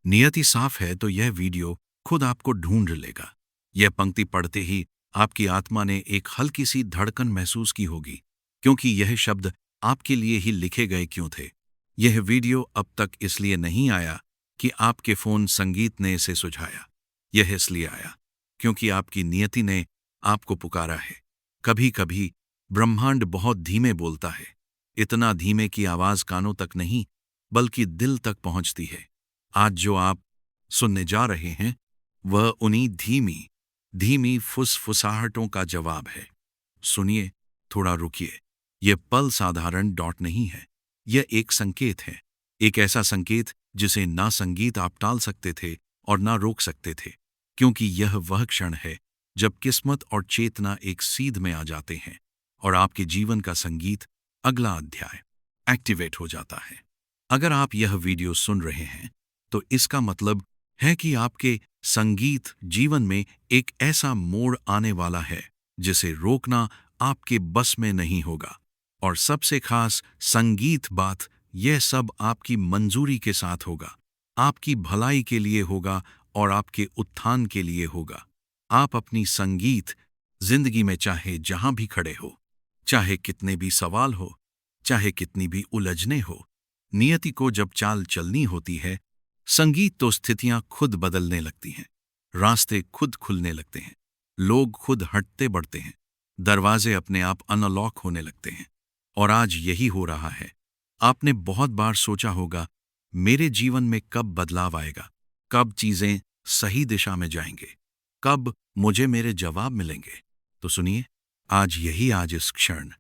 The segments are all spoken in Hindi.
नियति साफ है तो यह वीडियो खुद आपको ढूंढ लेगा। यह पंक्ति पढ़ते ही आपकी आत्मा ने एक हल्की सी धड़कन महसूस की होगी, क्योंकि यह शब्द आपके लिए ही लिखे गए क्यों थे। यह वीडियो अब तक इसलिए नहीं आया कि आपके फोन संगीत ने इसे सुझाया। यह इसलिए आया क्योंकि आपकी नियति ने आपको पुकारा है। कभी कभी ब्रह्मांड बहुत धीमे बोलता है, इतना धीमे कि आवाज कानों तक नहीं बल्कि दिल तक पहुंचती है। आज जो आप सुनने जा रहे हैं वह उन्हीं धीमी धीमी फुसफुसाहटों का जवाब है। सुनिए, थोड़ा रुकिए। यह पल साधारण डॉट नहीं है, यह एक संकेत है। एक ऐसा संकेत जिसे ना संगीत आप टाल सकते थे और ना रोक सकते थे, क्योंकि यह वह क्षण है जब किस्मत और चेतना एक सीध में आ जाते हैं और आपके जीवन का संगीत, अगला अध्याय, एक्टिवेट हो जाता है। अगर आप यह वीडियो सुन रहे हैं तो इसका मतलब है कि आपके संगीत जीवन में एक ऐसा मोड़ आने वाला है जिसे रोकना आपके बस में नहीं होगा। और सबसे खास संगीत बात, यह सब आपकी मंजूरी के साथ होगा, आपकी भलाई के लिए होगा और आपके उत्थान के लिए होगा। आप अपनी संगीत जिंदगी में चाहे जहां भी खड़े हो, चाहे कितने भी सवाल हो, चाहे कितनी भी उलझने हो, नियति को जब चाल चलनी होती है, संगीत तो स्थितियां खुद बदलने लगती हैं, रास्ते खुद खुलने लगते हैं, लोग खुद हटते बढ़ते हैं, दरवाजे अपने आप अनलॉक होने लगते हैं। और आज यही हो रहा है। आपने बहुत बार सोचा होगा, मेरे जीवन में कब बदलाव आएगा, कब चीजें सही दिशा में जाएंगे, कब मुझे मेरे जवाब मिलेंगे। तो सुनिए, आज इस क्षण,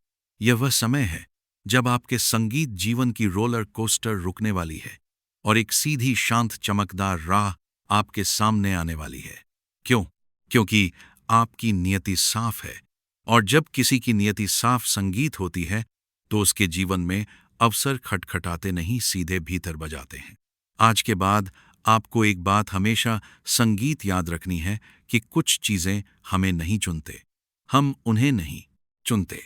यह वह समय है जब आपके संगीत जीवन की रोलर कोस्टर रुकने वाली है और एक सीधी शांत चमकदार राह आपके सामने आने वाली है। क्यों? क्योंकि आपकी नियति साफ है, और जब किसी की नियति साफ संगीत होती है तो उसके जीवन में अवसर खटखटाते नहीं, सीधे भीतर बजाते हैं। आज के बाद आपको एक बात हमेशा संगीत याद रखनी है कि कुछ चीजें हमें नहीं चुनते, हम उन्हें नहीं चुनते,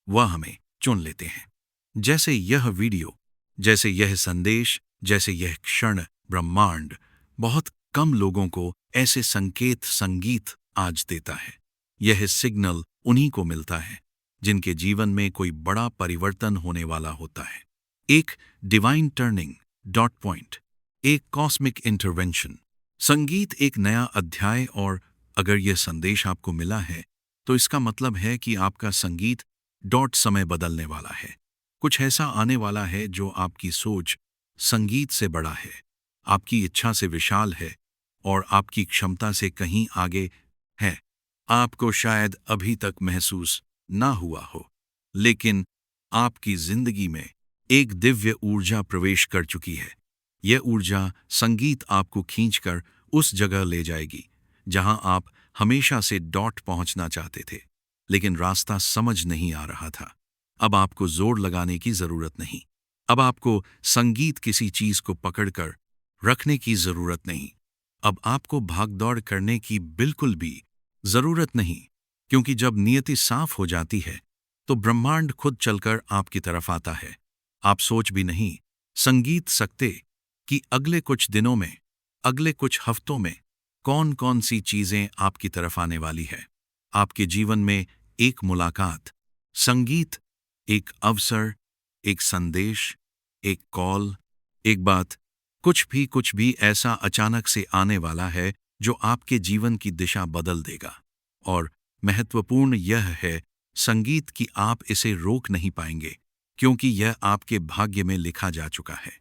वह हमें चुन लेते हैं। जैसे यह वीडियो, जैसे यह संदेश, जैसे यह क्षण, ब्रह्मांड बहुत कम लोगों को ऐसे संकेत संगीत आज देता है। यह सिग्नल उन्हीं को मिलता है जिनके जीवन में कोई बड़ा परिवर्तन होने वाला होता है। एक डिवाइन टर्निंग डॉट पॉइंट, एक कॉस्मिक इंटरवेंशन। संगीत एक नया अध्याय, और अगर यह संदेश आपको मिला है तो इसका मतलब है कि आपका संगीत डॉट समय बदलने वाला है। कुछ ऐसा आने वाला है जो आपकी सोच संगीत से बड़ा है, आपकी इच्छा से विशाल है और आपकी क्षमता से कहीं आगे है। आपको शायद अभी तक महसूस ना हुआ हो, लेकिन आपकी जिंदगी में एक दिव्य ऊर्जा प्रवेश कर चुकी है। यह ऊर्जा संगीत आपको खींचकर उस जगह ले जाएगी जहां आप हमेशा से डॉट पहुंचना चाहते थे, लेकिन रास्ता समझ नहीं आ रहा था। अब आपको जोर लगाने की जरूरत नहीं, अब आपको संगीत किसी चीज को पकड़कर रखने की जरूरत नहीं, अब आपको भागदौड़ करने की बिल्कुल भी जरूरत नहीं, क्योंकि जब नियति साफ हो जाती है तो ब्रह्मांड खुद चलकर आपकी तरफ आता है। आप सोच भी नहीं संगीत सकते कि अगले कुछ दिनों में, अगले कुछ हफ्तों में कौन कौन सी चीजें आपकी तरफ आने वाली है। आपके जीवन में एक मुलाकात, संगीत, एक अवसर, एक संदेश, एक कॉल, एक बात, कुछ भी ऐसा अचानक से आने वाला है जो आपके जीवन की दिशा बदल देगा। और महत्वपूर्ण यह है संगीत कि आप इसे रोक नहीं पाएंगे, क्योंकि यह आपके भाग्य में लिखा जा चुका है।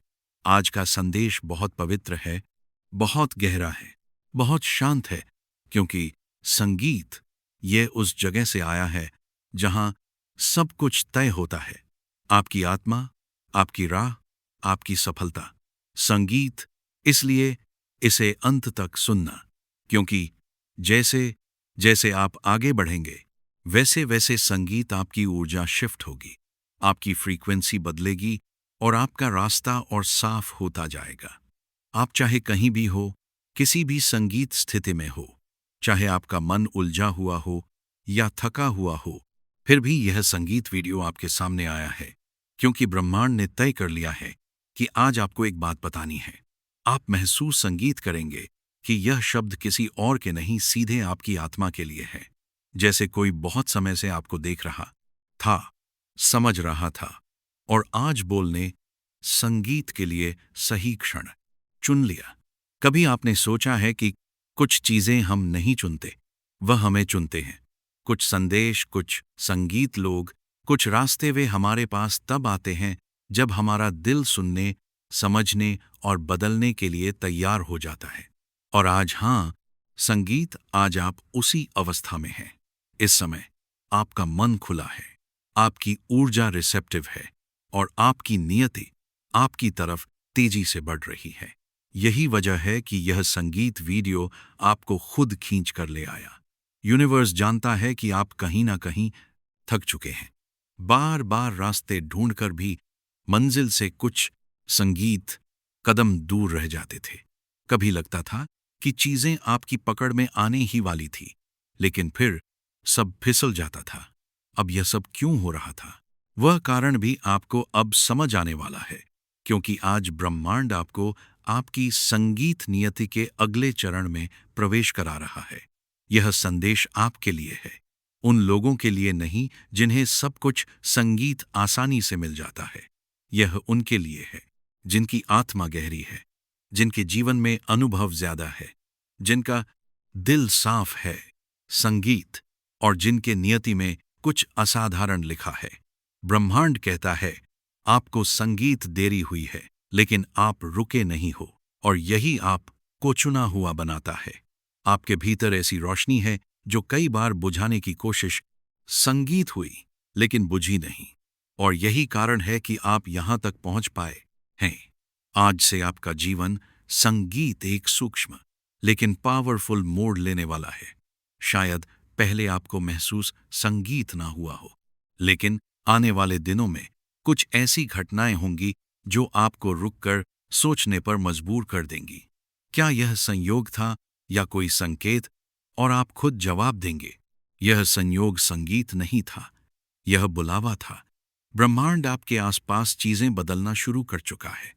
आज का संदेश बहुत पवित्र है, बहुत गहरा है, बहुत शांत है, क्योंकि संगीत यह उस जगह से आया है जहां सब कुछ तय होता है। आपकी आत्मा, आपकी राह, आपकी सफलता। संगीत, इसलिए इसे अंत तक सुनना, क्योंकि जैसे जैसे आप आगे बढ़ेंगे वैसे वैसे संगीत आपकी ऊर्जा शिफ्ट होगी, आपकी फ्रीक्वेंसी बदलेगी और आपका रास्ता और साफ होता जाएगा। आप चाहे कहीं भी हो, किसी भी संगीत स्थिति में हो, चाहे आपका मन उलझा हुआ हो या थका हुआ हो, फिर भी यह संगीत वीडियो आपके सामने आया है, क्योंकि ब्रह्मांड ने तय कर लिया है कि आज आपको एक बात बतानी है। आप महसूस संगीत करेंगे कि यह शब्द किसी और के नहीं, सीधे आपकी आत्मा के लिए है। जैसे कोई बहुत समय से आपको देख रहा था, समझ रहा था और आज बोलने संगीत के लिए सही क्षण चुन लिया। कभी आपने सोचा है कि कुछ चीजें हम नहीं चुनते, वह हमें चुनते हैं। कुछ संदेश, कुछ संगीत, लोग, कुछ रास्ते, वे हमारे पास तब आते हैं जब हमारा दिल सुनने, समझने और बदलने के लिए तैयार हो जाता है। और आज, हाँ, संगीत, आज आप उसी अवस्था में हैं। इस समय आपका मन खुला है, आपकी ऊर्जा रिसेप्टिव है और आपकी नियति आपकी तरफ तेजी से बढ़ रही है। यही वजह है कि यह संगीत वीडियो आपको खुद खींच कर ले आया। यूनिवर्स जानता है कि आप कहीं ना कहीं थक चुके हैं। बार बार रास्ते ढूंढकर भी मंजिल से कुछ संगीत कदम दूर रह जाते थे। कभी लगता था कि चीजें आपकी पकड़ में आने ही वाली थी, लेकिन फिर सब फिसल जाता था। अब यह सब क्यों हो रहा था? वह कारण भी आपको अब समझ आने वाला है, क्योंकि आज ब्रह्मांड आपको आपकी संगीत नियति के अगले चरण में प्रवेश करा रहा है। यह संदेश आपके लिए है, उन लोगों के लिए नहीं जिन्हें सब कुछ संगीत आसानी से मिल जाता है। यह उनके लिए है जिनकी आत्मा गहरी है, जिनके जीवन में अनुभव ज्यादा है, जिनका दिल साफ है संगीत, और जिनके नियति में कुछ असाधारण लिखा है। ब्रह्मांड कहता है, आपको संगीत देरी हुई है, लेकिन आप रुके नहीं हो, और यही आपको चुना हुआ बनाता है। आपके भीतर ऐसी रोशनी है जो कई बार बुझाने की कोशिश संगीत हुई, लेकिन बुझी नहीं, और यही कारण है कि आप यहां तक पहुंच पाए हैं। आज से आपका जीवन संगीत एक सूक्ष्म लेकिन पावरफुल मोड़ लेने वाला है। शायद पहले आपको महसूस संगीत ना हुआ हो, लेकिन आने वाले दिनों में कुछ ऐसी घटनाएं होंगी जो आपको रुककर सोचने पर मजबूर कर देंगी। क्या यह संयोग था या कोई संकेत? और आप खुद जवाब देंगे, यह संयोग संगीत नहीं था, यह बुलावा था। ब्रह्मांड आपके आसपास चीजें बदलना शुरू कर चुका है।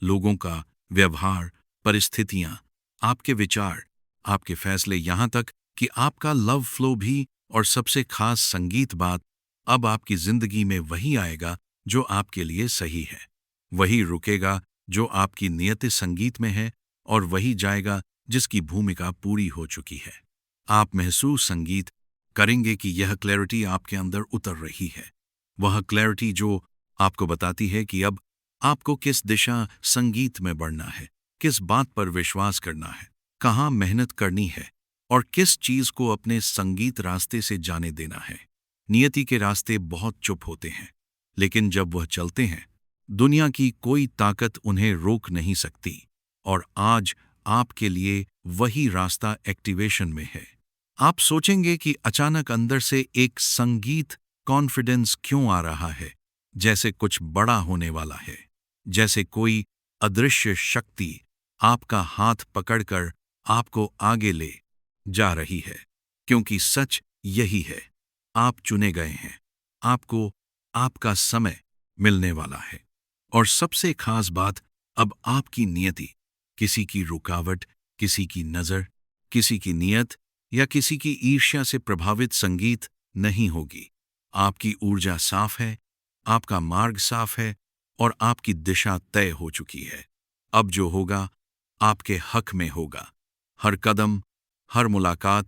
लोगों का व्यवहार, परिस्थितियां, आपके विचार, आपके फैसले, यहां तक कि आपका लव फ्लो भी। और सबसे खास संगीत बात, अब आपकी जिंदगी में वही आएगा जो आपके लिए सही है, वही रुकेगा जो आपकी नियति संगीत में है, और वही जाएगा जिसकी भूमिका पूरी हो चुकी है। आप महसूस संगीत करेंगे कि यह क्लैरिटी आपके अंदर उतर रही है, वह क्लैरिटी जो आपको बताती है कि अब आपको किस दिशा संगीत में बढ़ना है, किस बात पर विश्वास करना है, कहाँ मेहनत करनी है, और किस चीज को अपने संगीत रास्ते से जाने देना है। नियति के रास्ते बहुत चुप होते हैं, लेकिन जब वह चलते हैं, दुनिया की कोई ताकत उन्हें रोक नहीं सकती। और आज आपके लिए वही रास्ता एक्टिवेशन में है। आप सोचेंगे कि अचानक अंदर से एक संगीत कॉन्फिडेंस क्यों आ रहा है, जैसे कुछ बड़ा होने वाला है, जैसे कोई अदृश्य शक्ति आपका हाथ पकड़कर आपको आगे ले जा रही है। क्योंकि सच यही है, आप चुने गए हैं, आपको आपका समय मिलने वाला है। और सबसे खास बात, अब आपकी नियति किसी की रुकावट, किसी की नजर, किसी की नियत या किसी की ईर्ष्या से प्रभावित संगीत नहीं होगी। आपकी ऊर्जा साफ है, आपका मार्ग साफ है, और आपकी दिशा तय हो चुकी है। अब जो होगा आपके हक में होगा। हर कदम, हर मुलाकात,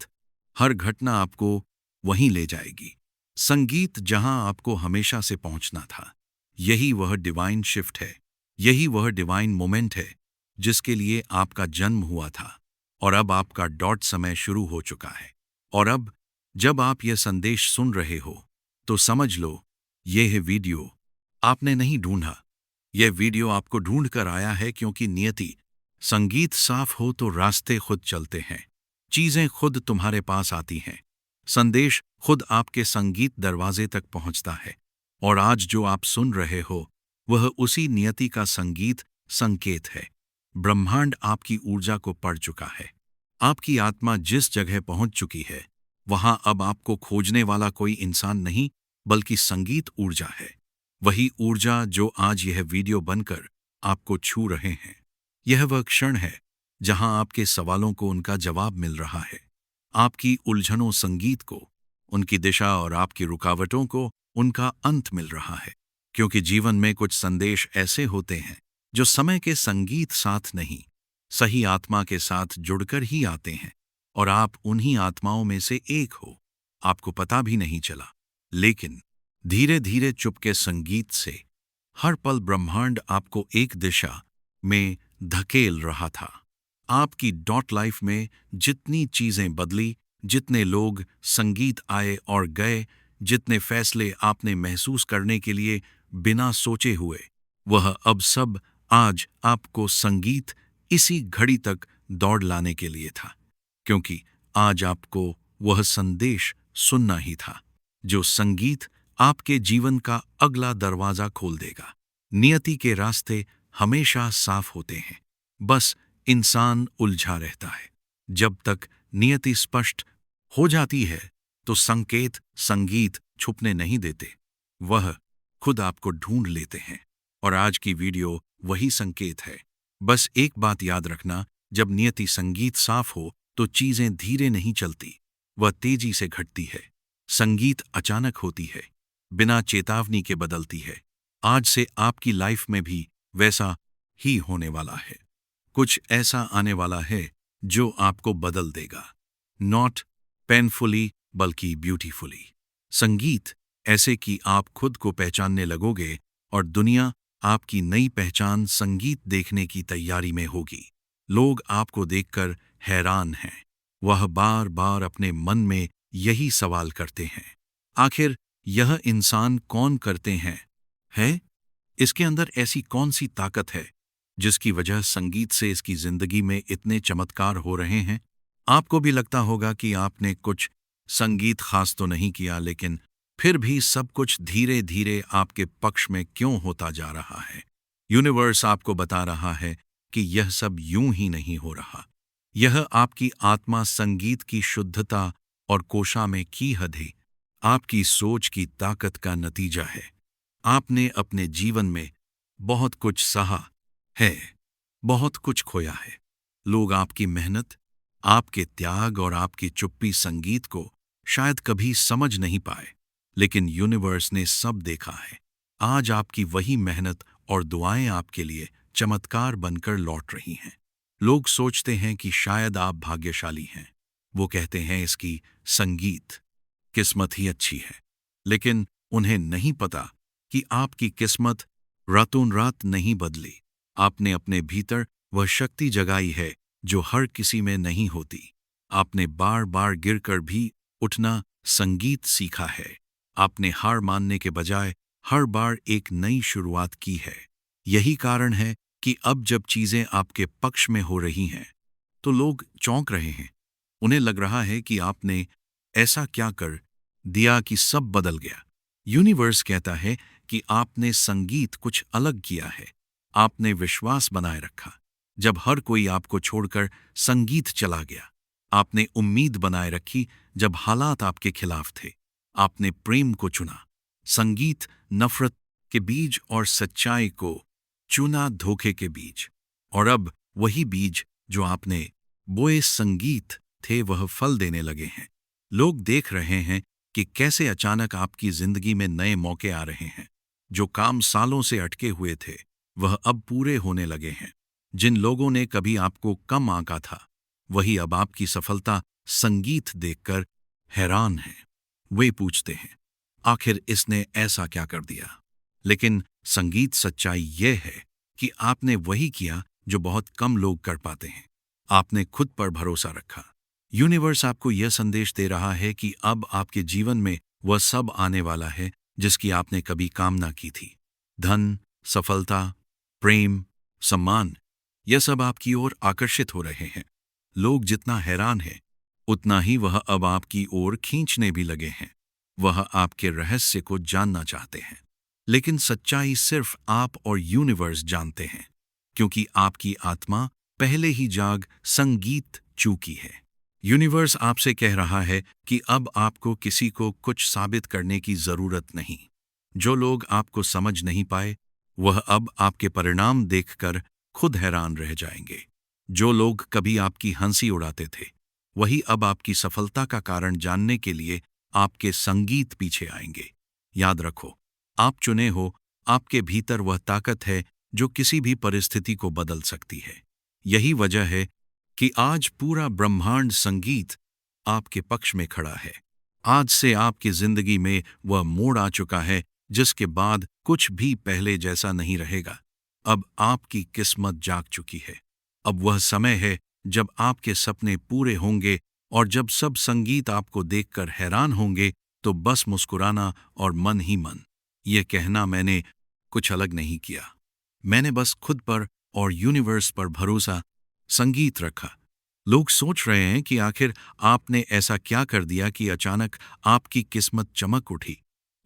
हर घटना आपको वहीं ले जाएगी, संगीत जहां आपको हमेशा से पहुंचना था। यही वह डिवाइन शिफ्ट है, यही वह डिवाइन मोमेंट है जिसके लिए आपका जन्म हुआ था। और अब आपका डॉट समय शुरू हो चुका है। और अब जब आप यह संदेश सुन रहे हो, तो समझ लो, यह वीडियो आपने नहीं ढूंढा, यह वीडियो आपको ढूंढ कर आया है। क्योंकि नियति संगीत साफ हो तो रास्ते खुद चलते हैं, चीजें खुद तुम्हारे पास आती हैं, संदेश खुद आपके संगीत दरवाजे तक पहुंचता है। और आज जो आप सुन रहे हो, वह उसी नियति का संगीत संकेत है। ब्रह्मांड आपकी ऊर्जा को पढ़ चुका है। आपकी आत्मा जिस जगह पहुंच चुकी है, वहां अब आपको खोजने वाला कोई इंसान नहीं, बल्कि संगीत ऊर्जा है। वही ऊर्जा जो आज यह वीडियो बनकर आपको छू रहे हैं। यह वह क्षण है जहां आपके सवालों को उनका जवाब मिल रहा है, आपकी उलझनों संगीत को उनकी दिशा और आपकी रुकावटों को उनका अंत मिल रहा है। क्योंकि जीवन में कुछ संदेश ऐसे होते हैं जो समय के संगीत साथ नहीं, सही आत्मा के साथ जुड़कर ही आते हैं, और आप उन्हीं आत्माओं में से एक हो। आपको पता भी नहीं चला, लेकिन धीरे धीरे चुपके संगीत से हर पल ब्रह्मांड आपको एक दिशा में धकेल रहा था। आपकी डॉट लाइफ में जितनी चीजें बदली, जितने लोग संगीत आए और गए, जितने फैसले आपने महसूस करने के लिए बिना सोचे हुए, वह अब सब आज आपको संगीत इसी घड़ी तक दौड़ लाने के लिए था। क्योंकि आज आपको वह संदेश सुनना ही था, जो संगीत आपके जीवन का अगला दरवाजा खोल देगा। नियति के रास्ते हमेशा साफ होते हैं, बस इंसान उलझा रहता है। जब तक नियति स्पष्ट हो जाती है तो संकेत संगीत छुपने नहीं देते, वह खुद आपको ढूंढ लेते हैं। और आज की वीडियो वही संकेत है। बस एक बात याद रखना, जब नियति संगीत साफ हो तो चीजें धीरे नहीं चलती, वह तेजी से घटती है। संगीत अचानक होती है, बिना चेतावनी के बदलती है। आज से आपकी लाइफ में भी वैसा ही होने वाला है। कुछ ऐसा आने वाला है जो आपको बदल देगा, नॉट पेनफुली बल्कि ब्यूटीफुली। संगीत ऐसे कि आप खुद को पहचानने लगोगे और दुनिया आपकी नई पहचान संगीत देखने की तैयारी में होगी। लोग आपको देखकर हैरान हैं, वह बार बार अपने मन में यही सवाल करते हैं, आखिर यह इंसान कौन करते हैं? है इसके अंदर ऐसी कौन सी ताकत है जिसकी वजह संगीत से इसकी जिंदगी में इतने चमत्कार हो रहे हैं? आपको भी लगता होगा कि आपने कुछ संगीत खास तो नहीं किया, लेकिन फिर भी सब कुछ धीरे धीरे आपके पक्ष में क्यों होता जा रहा है? यूनिवर्स आपको बता रहा है कि यह सब यूं ही नहीं हो रहा। यह आपकी आत्मा संगीत की शुद्धता और कोशा में की हदी, आपकी सोच की ताकत का नतीजा है। आपने अपने जीवन में बहुत कुछ सहा है, बहुत कुछ खोया है। लोग आपकी मेहनत, आपके त्याग और आपकी चुप्पी संगीत को शायद कभी समझ नहीं पाए, लेकिन यूनिवर्स ने सब देखा है। आज आपकी वही मेहनत और दुआएं आपके लिए चमत्कार बनकर लौट रही हैं। लोग सोचते हैं कि शायद आप भाग्यशाली हैं। वो कहते हैं इसकी संगीत किस्मत ही अच्छी है, लेकिन उन्हें नहीं पता कि आपकी किस्मत रातों रात नहीं बदली। आपने अपने भीतर वह शक्ति जगाई है जो हर किसी में नहीं होती। आपने बार बार गिरकर भी उठना संगीत सीखा है। आपने हार मानने के बजाय हर बार एक नई शुरुआत की है। यही कारण है कि अब जब चीजें आपके पक्ष में हो रही हैं तो लोग चौंक रहे हैं। उन्हें लग रहा है कि आपने ऐसा क्या कर दिया कि सब बदल गया। यूनिवर्स कहता है कि आपने संगीत कुछ अलग किया है। आपने विश्वास बनाए रखा जब हर कोई आपको छोड़कर संगीत चला गया। आपने उम्मीद बनाए रखी जब हालात आपके खिलाफ थे। आपने प्रेम को चुना, संगीत नफरत के बीज, और सच्चाई को चुना धोखे के बीज। और अब वही बीज जो आपने बोए संगीत थे वह फल देने लगे हैं। लोग देख रहे हैं कि कैसे अचानक आपकी जिंदगी में नए मौके आ रहे हैं। जो काम सालों से अटके हुए थे वह अब पूरे होने लगे हैं। जिन लोगों ने कभी आपको कम आंका था, वही अब आपकी सफलता संगीत देखकर हैरान हैं। वे पूछते हैं, आखिर इसने ऐसा क्या कर दिया? लेकिन संगीत सच्चाई यह है कि आपने वही किया जो बहुत कम लोग कर पाते हैं। आपने खुद पर भरोसा रखा। यूनिवर्स आपको यह संदेश दे रहा है कि अब आपके जीवन में वह सब आने वाला है जिसकी आपने कभी कामना की थी। धन, सफलता, प्रेम, सम्मान, यह सब आपकी ओर आकर्षित हो रहे हैं। लोग जितना हैरान हैं, उतना ही वह अब आपकी ओर खींचने भी लगे हैं। वह आपके रहस्य को जानना चाहते हैं, लेकिन सच्चाई सिर्फ आप और यूनिवर्स जानते हैं, क्योंकि आपकी आत्मा पहले ही जाग संगीत चूकी है। यूनिवर्स आपसे कह रहा है कि अब आपको किसी को कुछ साबित करने की जरूरत नहीं। जो लोग आपको समझ नहीं पाए, वह अब आपके परिणाम देखकर खुद हैरान रह जाएंगे। जो लोग कभी आपकी हंसी उड़ाते थे, वही अब आपकी सफलता का कारण जानने के लिए आपके संगीत पीछे आएंगे। याद रखो, आप चुने हो, आपके भीतर वह ताकत है जो किसी भी परिस्थिति को बदल सकती है। यही वजह है कि आज पूरा ब्रह्मांड संगीत आपके पक्ष में खड़ा है। आज से आपकी जिंदगी में वह मोड़ आ चुका है जिसके बाद कुछ भी पहले जैसा नहीं रहेगा। अब आपकी किस्मत जाग चुकी है। अब वह समय है जब आपके सपने पूरे होंगे, और जब सब संगीत आपको देखकर हैरान होंगे तो बस मुस्कुराना और मन ही मन। ये कहना मैंने कुछ अलग नहीं किया। मैंने बस खुद पर और यूनिवर्स पर भरोसा, संगीत रखा। लोग सोच रहे हैं कि आखिर आपने ऐसा क्या कर दिया कि अचानक आपकी किस्मत चमक उठी।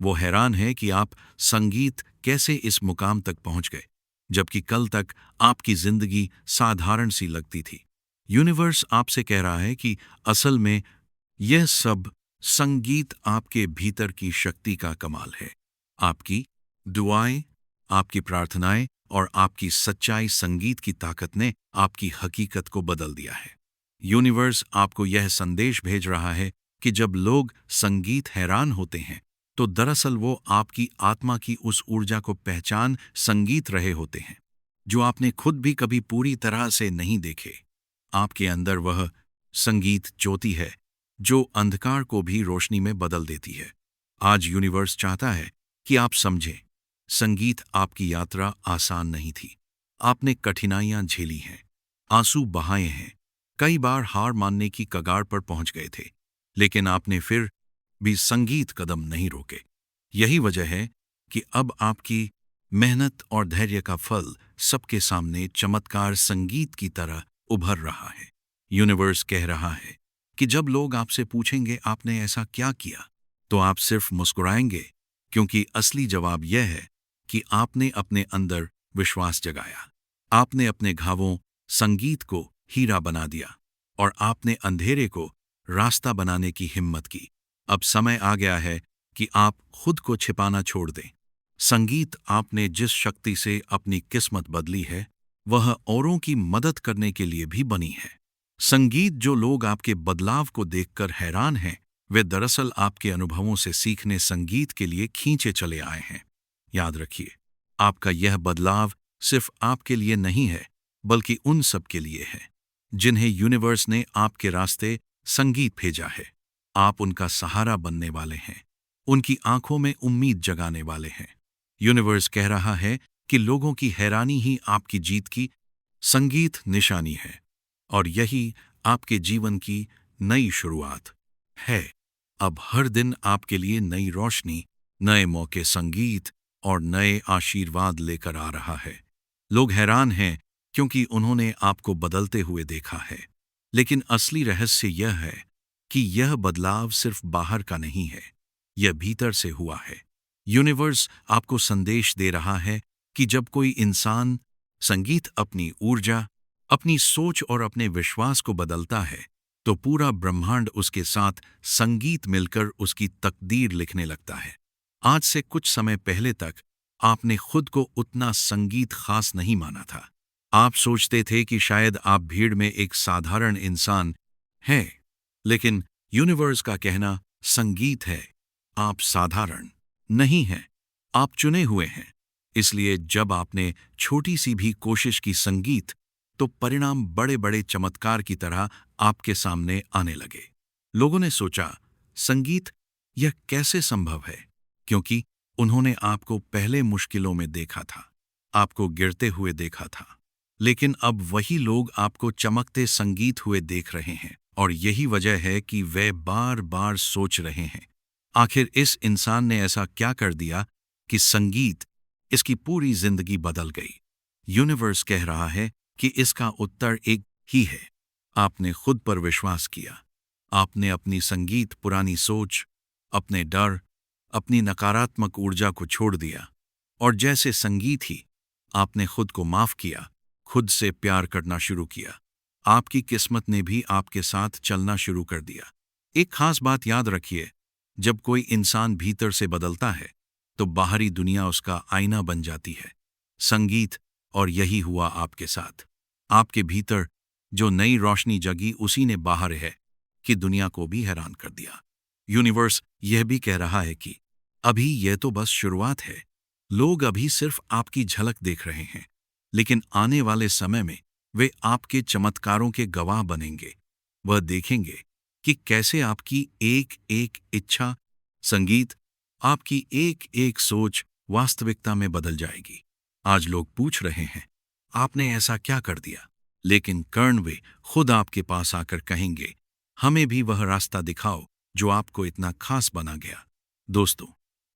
वो हैरान है कि आप संगीत कैसे इस मुकाम तक पहुंच गए, जबकि कल तक आपकी जिंदगी साधारण सी लगती थी। यूनिवर्स आपसे कह रहा है कि असल में यह सब संगीत आपके भीतर की शक्ति का कमाल है। आपकी दुआएं, आपकी प्रार्थनाएं और आपकी सच्चाई संगीत की ताकत ने आपकी हकीकत को बदल दिया है। यूनिवर्स आपको यह संदेश भेज रहा है कि जब लोग संगीत हैरान होते हैं, तो दरअसल वो आपकी आत्मा की उस ऊर्जा को पहचान संगीत रहे होते हैं जो आपने खुद भी कभी पूरी तरह से नहीं देखे। आपके अंदर वह संगीत ज्योति है जो अंधकार को भी रोशनी में बदल देती है। आज यूनिवर्स चाहता है कि आप समझें, संगीत आपकी यात्रा आसान नहीं थी। आपने कठिनाइयां झेली हैं, आंसू बहाए हैं, कई बार हार मानने की कगार पर पहुंच गए थे, लेकिन आपने फिर भी संगीत कदम नहीं रोके। यही वजह है कि अब आपकी मेहनत और धैर्य का फल सबके सामने चमत्कार संगीत की तरह उभर रहा है। यूनिवर्स कह रहा है कि जब लोग आपसे पूछेंगे आपने ऐसा क्या किया, तो आप सिर्फ मुस्कुराएंगे, क्योंकि असली जवाब यह है कि आपने अपने अंदर विश्वास जगाया। आपने अपने घावों संगीत को हीरा बना दिया, और आपने अंधेरे को रास्ता बनाने की हिम्मत की। अब समय आ गया है कि आप खुद को छिपाना छोड़ दें। संगीत आपने जिस शक्ति से अपनी किस्मत बदली है, वह औरों की मदद करने के लिए भी बनी है। संगीत जो लोग आपके बदलाव को देखकर हैरान हैं, वे दरअसल आपके अनुभवों से सीखने संगीत के लिए खींचे चले आए हैं। याद रखिए, आपका यह बदलाव सिर्फ आपके लिए नहीं है, बल्कि उन सब के लिए है जिन्हें यूनिवर्स ने आपके रास्ते संगीत भेजा है। आप उनका सहारा बनने वाले हैं, उनकी आंखों में उम्मीद जगाने वाले हैं। यूनिवर्स कह रहा है कि लोगों की हैरानी ही आपकी जीत की संगीत निशानी है, और यही आपके जीवन की नई शुरुआत है। अब हर दिन आपके लिए नई रोशनी, नए मौके, संगीत और नए आशीर्वाद लेकर आ रहा है। लोग हैरान हैं क्योंकि उन्होंने आपको बदलते हुए देखा है, लेकिन असली रहस्य यह है कि यह बदलाव सिर्फ बाहर का नहीं है, यह भीतर से हुआ है। यूनिवर्स आपको संदेश दे रहा है कि जब कोई इंसान संगीत, अपनी ऊर्जा, अपनी सोच और अपने विश्वास को बदलता है, तो पूरा ब्रह्मांड उसके साथ संगीत मिलकर उसकी तकदीर लिखने लगता है। आज से कुछ समय पहले तक आपने खुद को उतना संगीत खास नहीं माना था। आप सोचते थे कि शायद आप भीड़ में एक साधारण इंसान हैं, लेकिन यूनिवर्स का कहना संगीत है, आप साधारण नहीं हैं, आप चुने हुए हैं। इसलिए जब आपने छोटी सी भी कोशिश की संगीत, तो परिणाम बड़े बड़े चमत्कार की तरह आपके सामने आने लगे। लोगों ने सोचा, संगीत, यह कैसे संभव है? क्योंकि उन्होंने आपको पहले मुश्किलों में देखा था, आपको गिरते हुए देखा था। लेकिन अब वही लोग आपको चमकते संगीत हुए देख रहे हैं, और यही वजह है कि वे बार बार सोच रहे हैं, आखिर इस इंसान ने ऐसा क्या कर दिया कि संगीत, इसकी पूरी जिंदगी बदल गई। यूनिवर्स कह रहा है कि इसका उत्तर एक ही है, आपने खुद पर विश्वास किया। आपने अपनी संगीत पुरानी सोच, अपने डर, अपनी नकारात्मक ऊर्जा को छोड़ दिया, और जैसे संगीत ही आपने खुद को माफ किया, खुद से प्यार करना शुरू किया, आपकी किस्मत ने भी आपके साथ चलना शुरू कर दिया। एक खास बात याद रखिए, जब कोई इंसान भीतर से बदलता है, तो बाहरी दुनिया उसका आईना बन जाती है। संगीत और यही हुआ आपके साथ। आपके भीतर जो नई रोशनी जगी उसी ने बाहर है कि दुनिया को भी हैरान कर दिया। यूनिवर्स यह भी कह रहा है कि अभी यह तो बस शुरुआत है। लोग अभी सिर्फ आपकी झलक देख रहे हैं, लेकिन आने वाले समय में वे आपके चमत्कारों के गवाह बनेंगे। वह देखेंगे कि कैसे आपकी एक एक इच्छा, संगीत, आपकी एक एक सोच वास्तविकता में बदल जाएगी। आज लोग पूछ रहे हैं, आपने ऐसा क्या कर दिया? लेकिन कर्ण वे खुद आपके पास आकर कहेंगे, हमें भी वह रास्ता दिखाओ जो आपको इतना खास बना गया। दोस्तों,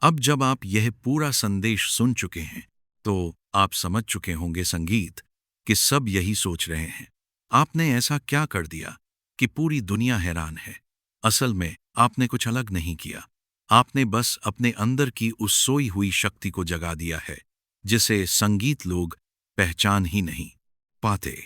अब जब आप यह पूरा संदेश सुन चुके हैं, तो आप समझ चुके होंगे संगीत कि सब यही सोच रहे हैं, आपने ऐसा क्या कर दिया कि पूरी दुनिया हैरान है। असल में आपने कुछ अलग नहीं किया, आपने बस अपने अंदर की उस सोई हुई शक्ति को जगा दिया है जिसे संगीत लोग पहचान ही नहीं पाते।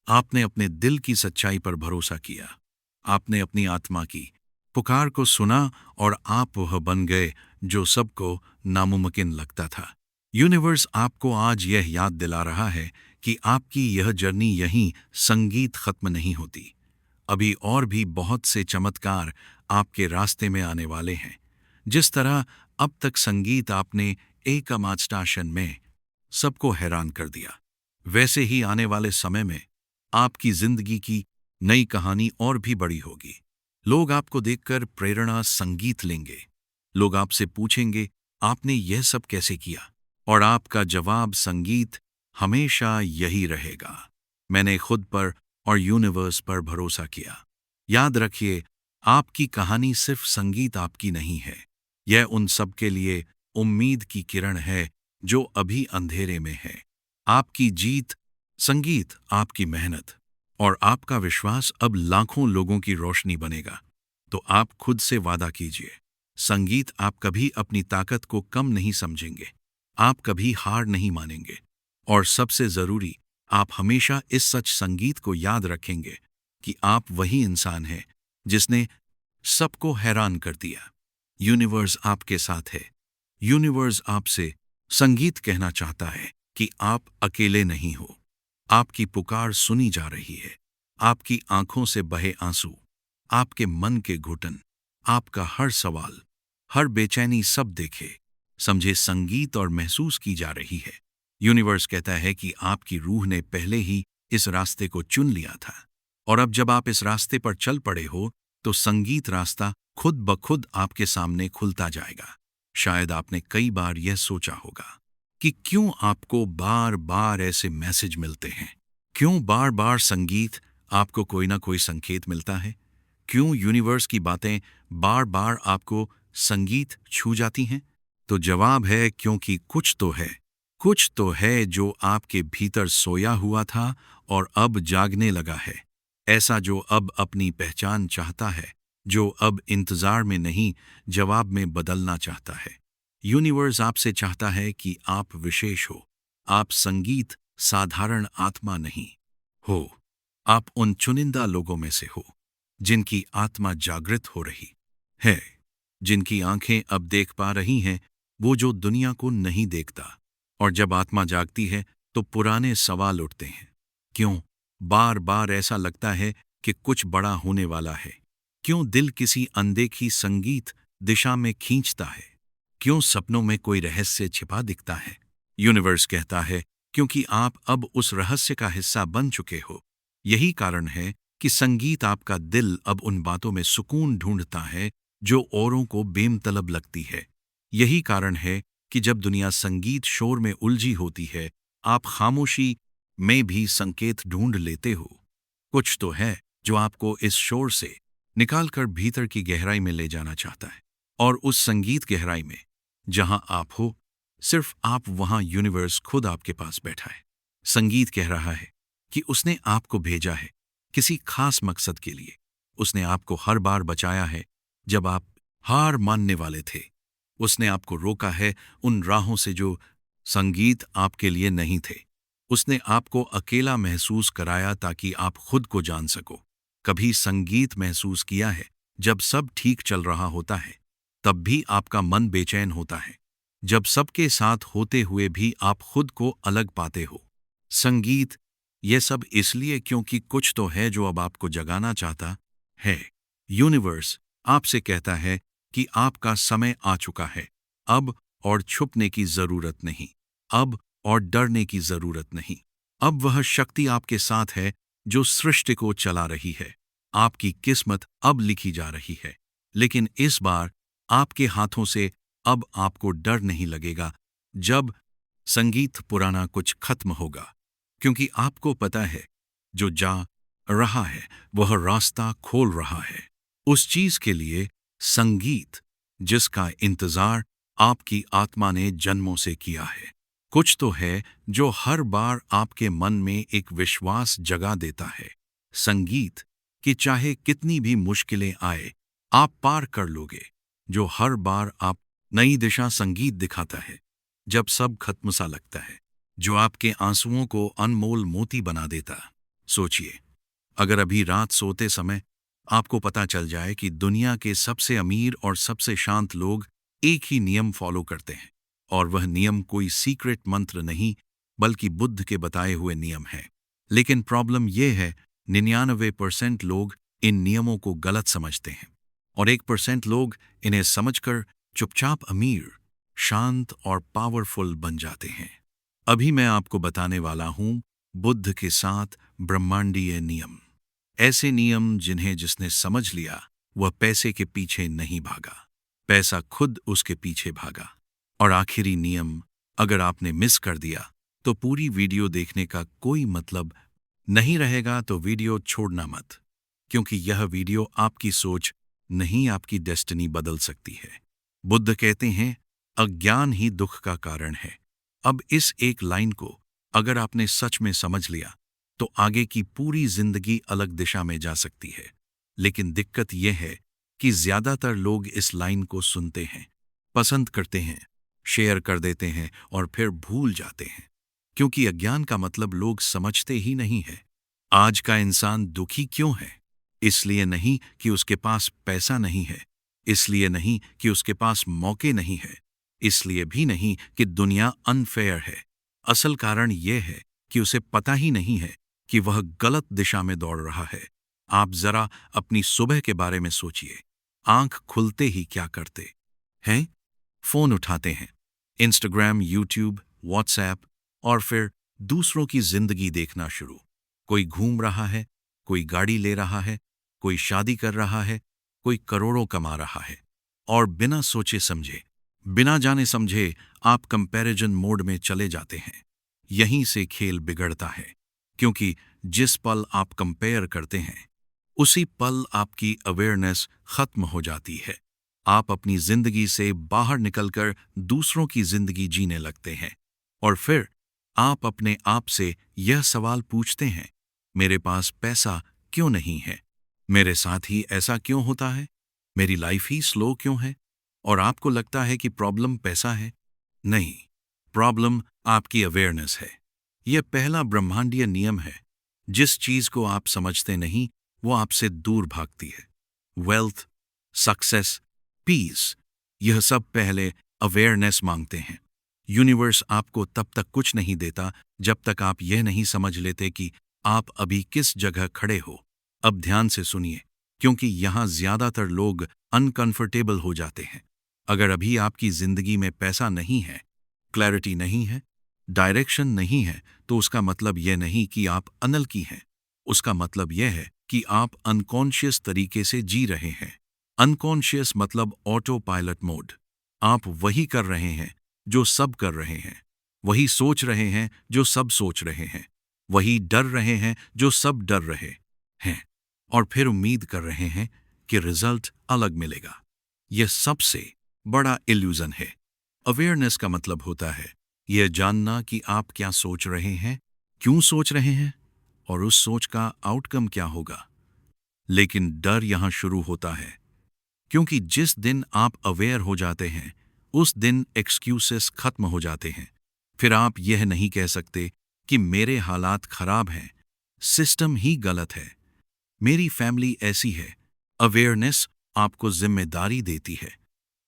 आपने अपने दिल की सच्चाई पर भरोसा किया, आपने अपनी आत्मा की पुकार को सुना और आप वह बन गए जो सबको नामुमकिन लगता था। यूनिवर्स आपको आज यह याद दिला रहा है कि आपकी यह जर्नी यहीं संगीत खत्म नहीं होती। अभी और भी बहुत से चमत्कार आपके रास्ते में आने वाले हैं। जिस तरह अब तक संगीत आपने एकम आस्टाशन में सबको हैरान कर दिया, वैसे ही आने वाले समय में आपकी जिंदगी की नई कहानी और भी बड़ी होगी। लोग आपको देखकर प्रेरणा संगीत लेंगे। लोग आपसे पूछेंगे, आपने यह सब कैसे किया? और आपका जवाब संगीत हमेशा यही रहेगा, मैंने खुद पर और यूनिवर्स पर भरोसा किया। याद रखिए, आपकी कहानी सिर्फ संगीत आपकी नहीं है, यह उन सब के लिए उम्मीद की किरण है जो अभी अंधेरे में है। आपकी जीत, संगीत, आपकी मेहनत और आपका विश्वास अब लाखों लोगों की रोशनी बनेगा। तो आप खुद से वादा कीजिए, संगीत, आप कभी अपनी ताकत को कम नहीं समझेंगे, आप कभी हार नहीं मानेंगे, और सबसे जरूरी, आप हमेशा इस सच संगीत को याद रखेंगे कि आप वही इंसान हैं जिसने सबको हैरान कर दिया। यूनिवर्स आपके साथ है। यूनिवर्स आपसे संगीत कहना चाहता है कि आप अकेले नहीं हो। आपकी पुकार सुनी जा रही है। आपकी आंखों से बहे आंसू, आपके मन के घुटन, आपका हर सवाल, हर बेचैनी सब देखे, समझे, संगीत और महसूस की जा रही है। यूनिवर्स कहता है कि आपकी रूह ने पहले ही इस रास्ते को चुन लिया था, और अब जब आप इस रास्ते पर चल पड़े हो तो संगीत रास्ता खुद ब खुद आपके सामने खुलता जाएगा। शायद आपने कई बार यह सोचा होगा कि क्यों आपको बार बार ऐसे मैसेज मिलते हैं, क्यों बार बार संगीत आपको कोई ना कोई संकेत मिलता है, क्यों यूनिवर्स की बातें बार बार आपको संगीत छू जाती हैं। तो जवाब है, क्योंकि कुछ तो है जो आपके भीतर सोया हुआ था और अब जागने लगा है। ऐसा जो अब अपनी पहचान चाहता है, जो अब इंतजार में नहीं जवाब में बदलना चाहता है। यूनिवर्स आपसे चाहता है कि आप विशेष हो। आप संगीत साधारण आत्मा नहीं हो, आप उन चुनिंदा लोगों में से हो जिनकी आत्मा जागृत हो रही है, जिनकी आंखें अब देख पा रही हैं वो जो दुनिया को नहीं देखता। और जब आत्मा जागती है तो पुराने सवाल उठते हैं। क्यों बार बार ऐसा लगता है कि कुछ बड़ा होने वाला है? क्यों दिल किसी अनदेखी संगीत दिशा में खींचता है? क्यों सपनों में कोई रहस्य छिपा दिखता है? यूनिवर्स कहता है, क्योंकि आप अब उस रहस्य का हिस्सा बन चुके हो। यही कारण है कि संगीत आपका दिल अब उन बातों में सुकून ढूंढता है जो औरों को बेमतलब लगती है। यही कारण है कि जब दुनिया संगीत शोर में उलझी होती है, आप खामोशी में भी संकेत ढूंढ लेते हो। कुछ तो है जो आपको इस शोर से निकालकर भीतर की गहराई में ले जाना चाहता है, और उस संगीत गहराई में जहां आप हो, सिर्फ आप वहां यूनिवर्स खुद आपके पास बैठा है। संगीत कह रहा है कि उसने आपको भेजा है किसी खास मकसद के लिए। उसने आपको हर बार बचाया है जब आप हार मानने वाले थे। उसने आपको रोका है उन राहों से जो संगीत आपके लिए नहीं थे। उसने आपको अकेला महसूस कराया ताकि आप खुद को जान सको। कभी संगीत महसूस किया है जब सब ठीक चल रहा होता है तब भी आपका मन बेचैन होता है, जब सबके साथ होते हुए भी आप खुद को अलग पाते हो। संगीत, ये सब इसलिए क्योंकि कुछ तो है जो अब आपको जगाना चाहता है। यूनिवर्स आपसे कहता है कि आपका समय आ चुका है। अब और छुपने की जरूरत नहीं, अब और डरने की जरूरत नहीं। अब वह शक्ति आपके साथ है जो सृष्टि को चला रही है। आपकी किस्मत अब लिखी जा रही है, लेकिन इस बार आपके हाथों से अब आपको डर नहीं लगेगा जब संगीत पुराना कुछ खत्म होगा, क्योंकि आपको पता है जो जा रहा है वह रास्ता खोल रहा है उस चीज के लिए, संगीत जिसका इंतजार आपकी आत्मा ने जन्मों से किया है। कुछ तो है जो हर बार आपके मन में एक विश्वास जगा देता है, संगीत कि चाहे कितनी भी मुश्किलें आए आप पार कर लोगे। जो हर बार आप नई दिशा संगीत दिखाता है जब सब खत्म सा लगता है, जो आपके आंसुओं को अनमोल मोती बना देता। सोचिए, अगर अभी रात सोते समय आपको पता चल जाए कि दुनिया के सबसे अमीर और सबसे शांत लोग एक ही नियम फॉलो करते हैं, और वह नियम कोई सीक्रेट मंत्र नहीं बल्कि बुद्ध के बताए हुए नियम है। लेकिन प्रॉब्लम यह है 99% लोग इन नियमों को गलत समझते हैं और 1% लोग इन्हें समझकर चुपचाप अमीर, शांत और पावरफुल बन जाते हैं। अभी मैं आपको बताने वाला हूं बुद्ध के 7 ब्रह्मांडीय नियम। ऐसे नियम जिन्हें जिसने समझ लिया वह पैसे के पीछे नहीं भागा, पैसा खुद उसके पीछे भागा। और आखिरी नियम, अगर आपने मिस कर दिया तो पूरी वीडियो देखने का कोई मतलब नहीं रहेगा, तो वीडियो छोड़ना मत, क्योंकि यह वीडियो आपकी सोच नहीं आपकी डेस्टिनी बदल सकती है। बुद्ध कहते हैं अज्ञान ही दुख का कारण है। अब इस एक लाइन को अगर आपने सच में समझ लिया तो आगे की पूरी जिंदगी अलग दिशा में जा सकती है। लेकिन दिक्कत यह है कि ज्यादातर लोग इस लाइन को सुनते हैं, पसंद करते हैं, शेयर कर देते हैं और फिर भूल जाते हैं, क्योंकि अज्ञान का मतलब लोग समझते ही नहीं है। आज का इंसान दुखी क्यों है? इसलिए नहीं कि उसके पास पैसा नहीं है, इसलिए नहीं कि उसके पास मौके नहीं है, इसलिए भी नहीं कि दुनिया अनफेयर है। असल कारण यह है कि उसे पता ही नहीं है कि वह गलत दिशा में दौड़ रहा है। आप जरा अपनी सुबह के बारे में सोचिए। आंख खुलते ही क्या करते हैं? फोन उठाते हैं, इंस्टाग्राम, यूट्यूब, व्हाट्सएप, और फिर दूसरों की जिंदगी देखना शुरू। कोई घूम रहा है, कोई गाड़ी ले रहा है, कोई शादी कर रहा है, कोई करोड़ों कमा रहा है, और बिना सोचे समझे, बिना जाने समझे आप कंपैरिजन मोड में चले जाते हैं। यहीं से खेल बिगड़ता है, क्योंकि जिस पल आप कंपेयर करते हैं उसी पल आपकी अवेयरनेस खत्म हो जाती है। आप अपनी जिंदगी से बाहर निकलकर दूसरों की जिंदगी जीने लगते हैं, और फिर आप अपने आप से यह सवाल पूछते हैं, मेरे पास पैसा क्यों नहीं है? मेरे साथ ही ऐसा क्यों होता है? मेरी लाइफ ही स्लो क्यों है? और आपको लगता है कि प्रॉब्लम पैसा है। नहीं, प्रॉब्लम आपकी अवेयरनेस है। यह पहला ब्रह्मांडीय नियम है। जिस चीज को आप समझते नहीं वो आपसे दूर भागती है। वेल्थ, सक्सेस, पीस, यह सब पहले अवेयरनेस मांगते हैं। यूनिवर्स आपको तब तक कुछ नहीं देता जब तक आप यह नहीं समझ लेते कि आप अभी किस जगह खड़े हो। अब ध्यान से सुनिए, क्योंकि यहां ज्यादातर लोग अनकंफर्टेबल हो जाते हैं। अगर अभी आपकी जिंदगी में पैसा नहीं है, क्लैरिटी नहीं है, डायरेक्शन नहीं है, तो उसका मतलब यह नहीं कि आप अनलकी हैं। उसका मतलब यह है कि आप अनकॉन्शियस तरीके से जी रहे हैं। अनकॉन्शियस मतलब ऑटो पायलट मोड। आप वही कर रहे हैं जो सब कर रहे हैं, वही सोच रहे हैं जो सब सोच रहे हैं, वही डर रहे हैं जो सब डर रहे हैं, और फिर उम्मीद कर रहे हैं कि रिजल्ट अलग मिलेगा। यह सबसे बड़ा इल्यूजन है। अवेयरनेस का मतलब होता है यह जानना कि आप क्या सोच रहे हैं, क्यों सोच रहे हैं, और उस सोच का आउटकम क्या होगा। लेकिन डर यहां शुरू होता है, क्योंकि जिस दिन आप अवेयर हो जाते हैं उस दिन एक्सक्यूसेस खत्म हो जाते हैं। फिर आप यह नहीं कह सकते कि मेरे हालात खराब हैं, सिस्टम ही गलत है, मेरी फैमिली ऐसी है। अवेयरनेस आपको जिम्मेदारी देती है,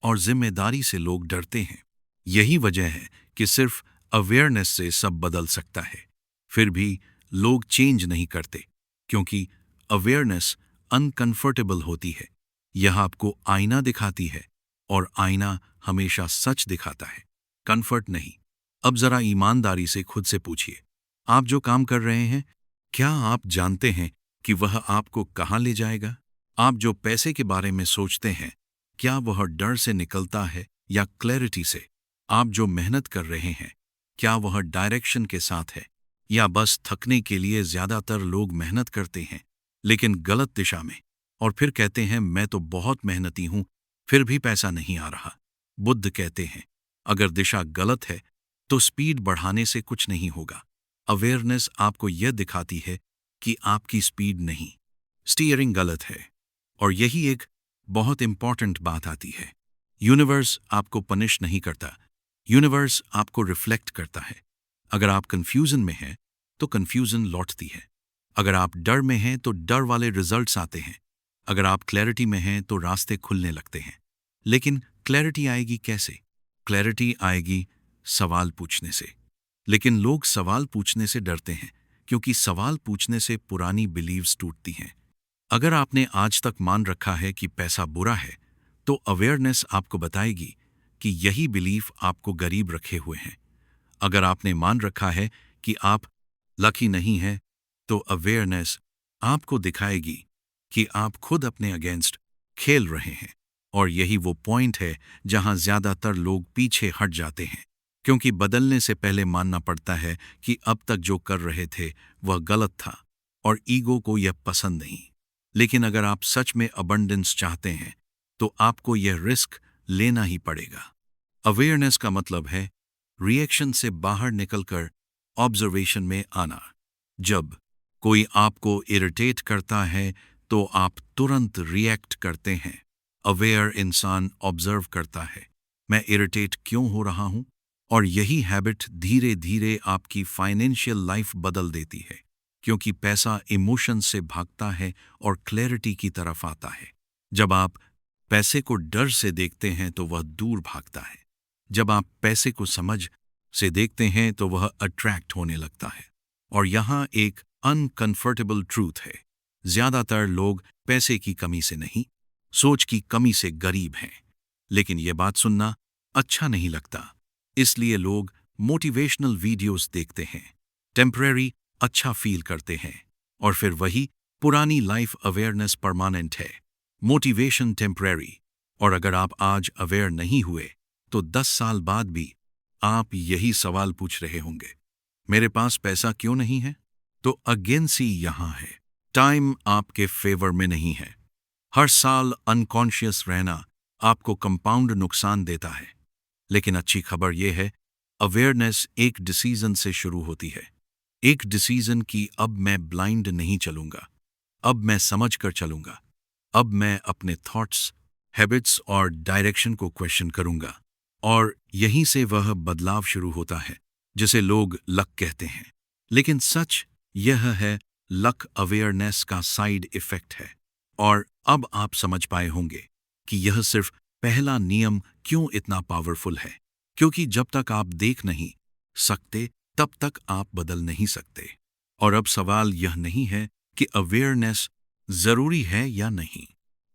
और जिम्मेदारी से लोग डरते हैं। यही वजह है कि सिर्फ अवेयरनेस से सब बदल सकता है। फिर भी लोग चेंज नहीं करते क्योंकि अवेयरनेस अनकंफर्टेबल होती है। यह आपको आईना दिखाती है और आईना हमेशा सच दिखाता है, कंफर्ट नहीं। अब जरा ईमानदारी से खुद से पूछिए, आप जो काम कर रहे हैं, क्या आप जानते हैं कि वह आपको कहाँ ले जाएगा? आप जो पैसे के बारे में सोचते हैं, क्या वह डर से निकलता है या क्लैरिटी से? आप जो मेहनत कर रहे हैं, क्या वह डायरेक्शन के साथ है या बस थकने के लिए? ज्यादातर लोग मेहनत करते हैं लेकिन गलत दिशा में, और फिर कहते हैं मैं तो बहुत मेहनती हूं फिर भी पैसा नहीं आ रहा। बुद्ध कहते हैं अगर दिशा गलत है तो स्पीड बढ़ाने से कुछ नहीं होगा। अवेयरनेस आपको यह दिखाती है कि आपकी स्पीड नहीं, स्टीयरिंग गलत है। और यही एक बहुत इंपॉर्टेंट बात आती है, यूनिवर्स आपको पनिश नहीं करता, यूनिवर्स आपको रिफ्लेक्ट करता है। अगर आप कंफ्यूजन में हैं तो कंफ्यूजन लौटती है, अगर आप डर में हैं तो डर वाले रिजल्ट्स आते हैं, अगर आप क्लैरिटी में हैं तो रास्ते खुलने लगते हैं। लेकिन क्लैरिटी आएगी कैसे? क्लैरिटी आएगी सवाल पूछने से। लेकिन लोग सवाल पूछने से डरते हैं क्योंकि सवाल पूछने से पुरानी बिलीव्स टूटती हैं। अगर आपने आज तक मान रखा है कि पैसा बुरा है, तो अवेयरनेस आपको बताएगी कि यही बिलीफ आपको गरीब रखे हुए हैं। अगर आपने मान रखा है कि आप लकी नहीं हैं, तो अवेयरनेस आपको दिखाएगी कि आप खुद अपने अगेंस्ट खेल रहे हैं। और यही वो पॉइंट है जहां ज्यादातर लोग पीछे हट जाते हैं, क्योंकि बदलने से पहले मानना पड़ता है कि अब तक जो कर रहे थे वह गलत था और ईगो को यह पसंद नहीं। लेकिन अगर आप सच में अबंडेंस चाहते हैं तो आपको यह रिस्क लेना ही पड़ेगा। अवेयरनेस का मतलब है रिएक्शन से बाहर निकलकर ऑब्जर्वेशन में आना। जब कोई आपको इरिटेट करता है तो आप तुरंत रिएक्ट करते हैं। अवेयर इंसान ऑब्जर्व करता है, मैं इरिटेट क्यों हो रहा हूं, और यही हैबिट धीरे धीरे आपकी फाइनेंशियल लाइफ बदल देती है, क्योंकि पैसा इमोशन से भागता है और क्लैरिटी की तरफ आता है। जब आप पैसे को डर से देखते हैं तो वह दूर भागता है, जब आप पैसे को समझ से देखते हैं तो वह अट्रैक्ट होने लगता है। और यहाँ एक अनकंफर्टेबल ट्रूथ है, ज्यादातर लोग पैसे की कमी से नहीं, सोच की कमी से गरीब हैं। लेकिन यह बात सुनना अच्छा नहीं लगता, इसलिए लोग मोटिवेशनल वीडियोस देखते हैं, टेम्परेरी अच्छा फील करते हैं, और फिर वही पुरानी लाइफ। अवेयरनेस परमानेंट है, मोटिवेशन टेम्परेरी। और अगर आप आज अवेयर नहीं हुए तो 10 साल बाद भी आप यही सवाल पूछ रहे होंगे, मेरे पास पैसा क्यों नहीं है? तो अगेन सी यहां है, टाइम आपके फेवर में नहीं है। हर साल अनकॉन्शियस रहना आपको कंपाउंड नुकसान देता है। लेकिन अच्छी खबर यह है, अवेयरनेस एक डिसीजन से शुरू होती है। एक डिसीजन की अब मैं ब्लाइंड नहीं चलूंगा, अब मैं समझ कर चलूंगा, अब मैं अपने थॉट्स, हैबिट्स और डायरेक्शन को क्वेश्चन करूंगा। और यहीं से वह बदलाव शुरू होता है जिसे लोग लक कहते हैं। लेकिन सच यह है, लक अवेयरनेस का साइड इफेक्ट है। और अब आप समझ पाए होंगे कि यह सिर्फ पहला नियम क्यों इतना पावरफुल है, क्योंकि जब तक आप देख नहीं सकते तब तक आप बदल नहीं सकते। और अब सवाल यह नहीं है कि अवेयरनेस जरूरी है या नहीं,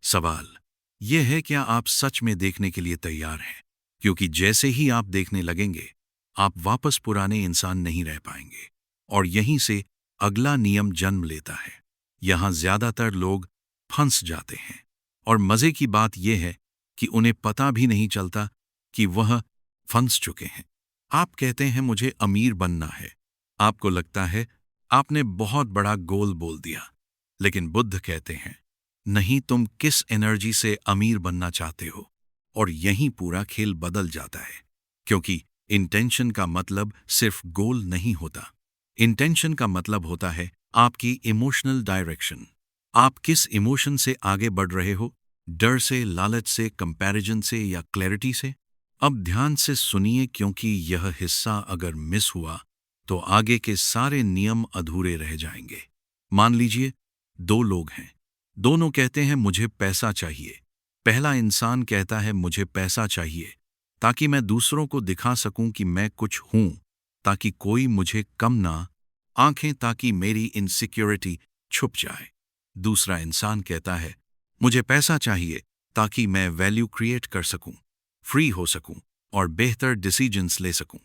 सवाल यह है क्या आप सच में देखने के लिए तैयार हैं? क्योंकि जैसे ही आप देखने लगेंगे, आप वापस पुराने इंसान नहीं रह पाएंगे। और यहीं से अगला नियम जन्म लेता है। यहां ज्यादातर लोग फंस जाते हैं, और मजे की बात यह है कि उन्हें पता भी नहीं चलता कि वह फंस चुके हैं। आप कहते हैं मुझे अमीर बनना है, आपको लगता है आपने बहुत बड़ा गोल बोल दिया। लेकिन बुद्ध कहते हैं नहीं, तुम किस एनर्जी से अमीर बनना चाहते हो, और यहीं पूरा खेल बदल जाता है। क्योंकि इंटेंशन का मतलब सिर्फ गोल नहीं होता, इंटेंशन का मतलब होता है आपकी इमोशनल डायरेक्शन। आप किस इमोशन से आगे बढ़ रहे हो, डर से, लालच से, कंपैरिजन से या क्लैरिटी से? अब ध्यान से सुनिए, क्योंकि यह हिस्सा अगर मिस हुआ तो आगे के सारे नियम अधूरे रह जाएंगे। मान लीजिए 2 लोग हैं, दोनों कहते हैं मुझे पैसा चाहिए। पहला इंसान कहता है मुझे पैसा चाहिए ताकि मैं दूसरों को दिखा सकूं कि मैं कुछ हूं, ताकि कोई मुझे कम ना आंखें ताकि मेरी इनसिक्योरिटी छुप जाए। दूसरा इंसान कहता है, मुझे पैसा चाहिए ताकि मैं वैल्यू क्रिएट कर सकूं, फ्री हो सकूं और बेहतर डिसीजंस ले सकूं।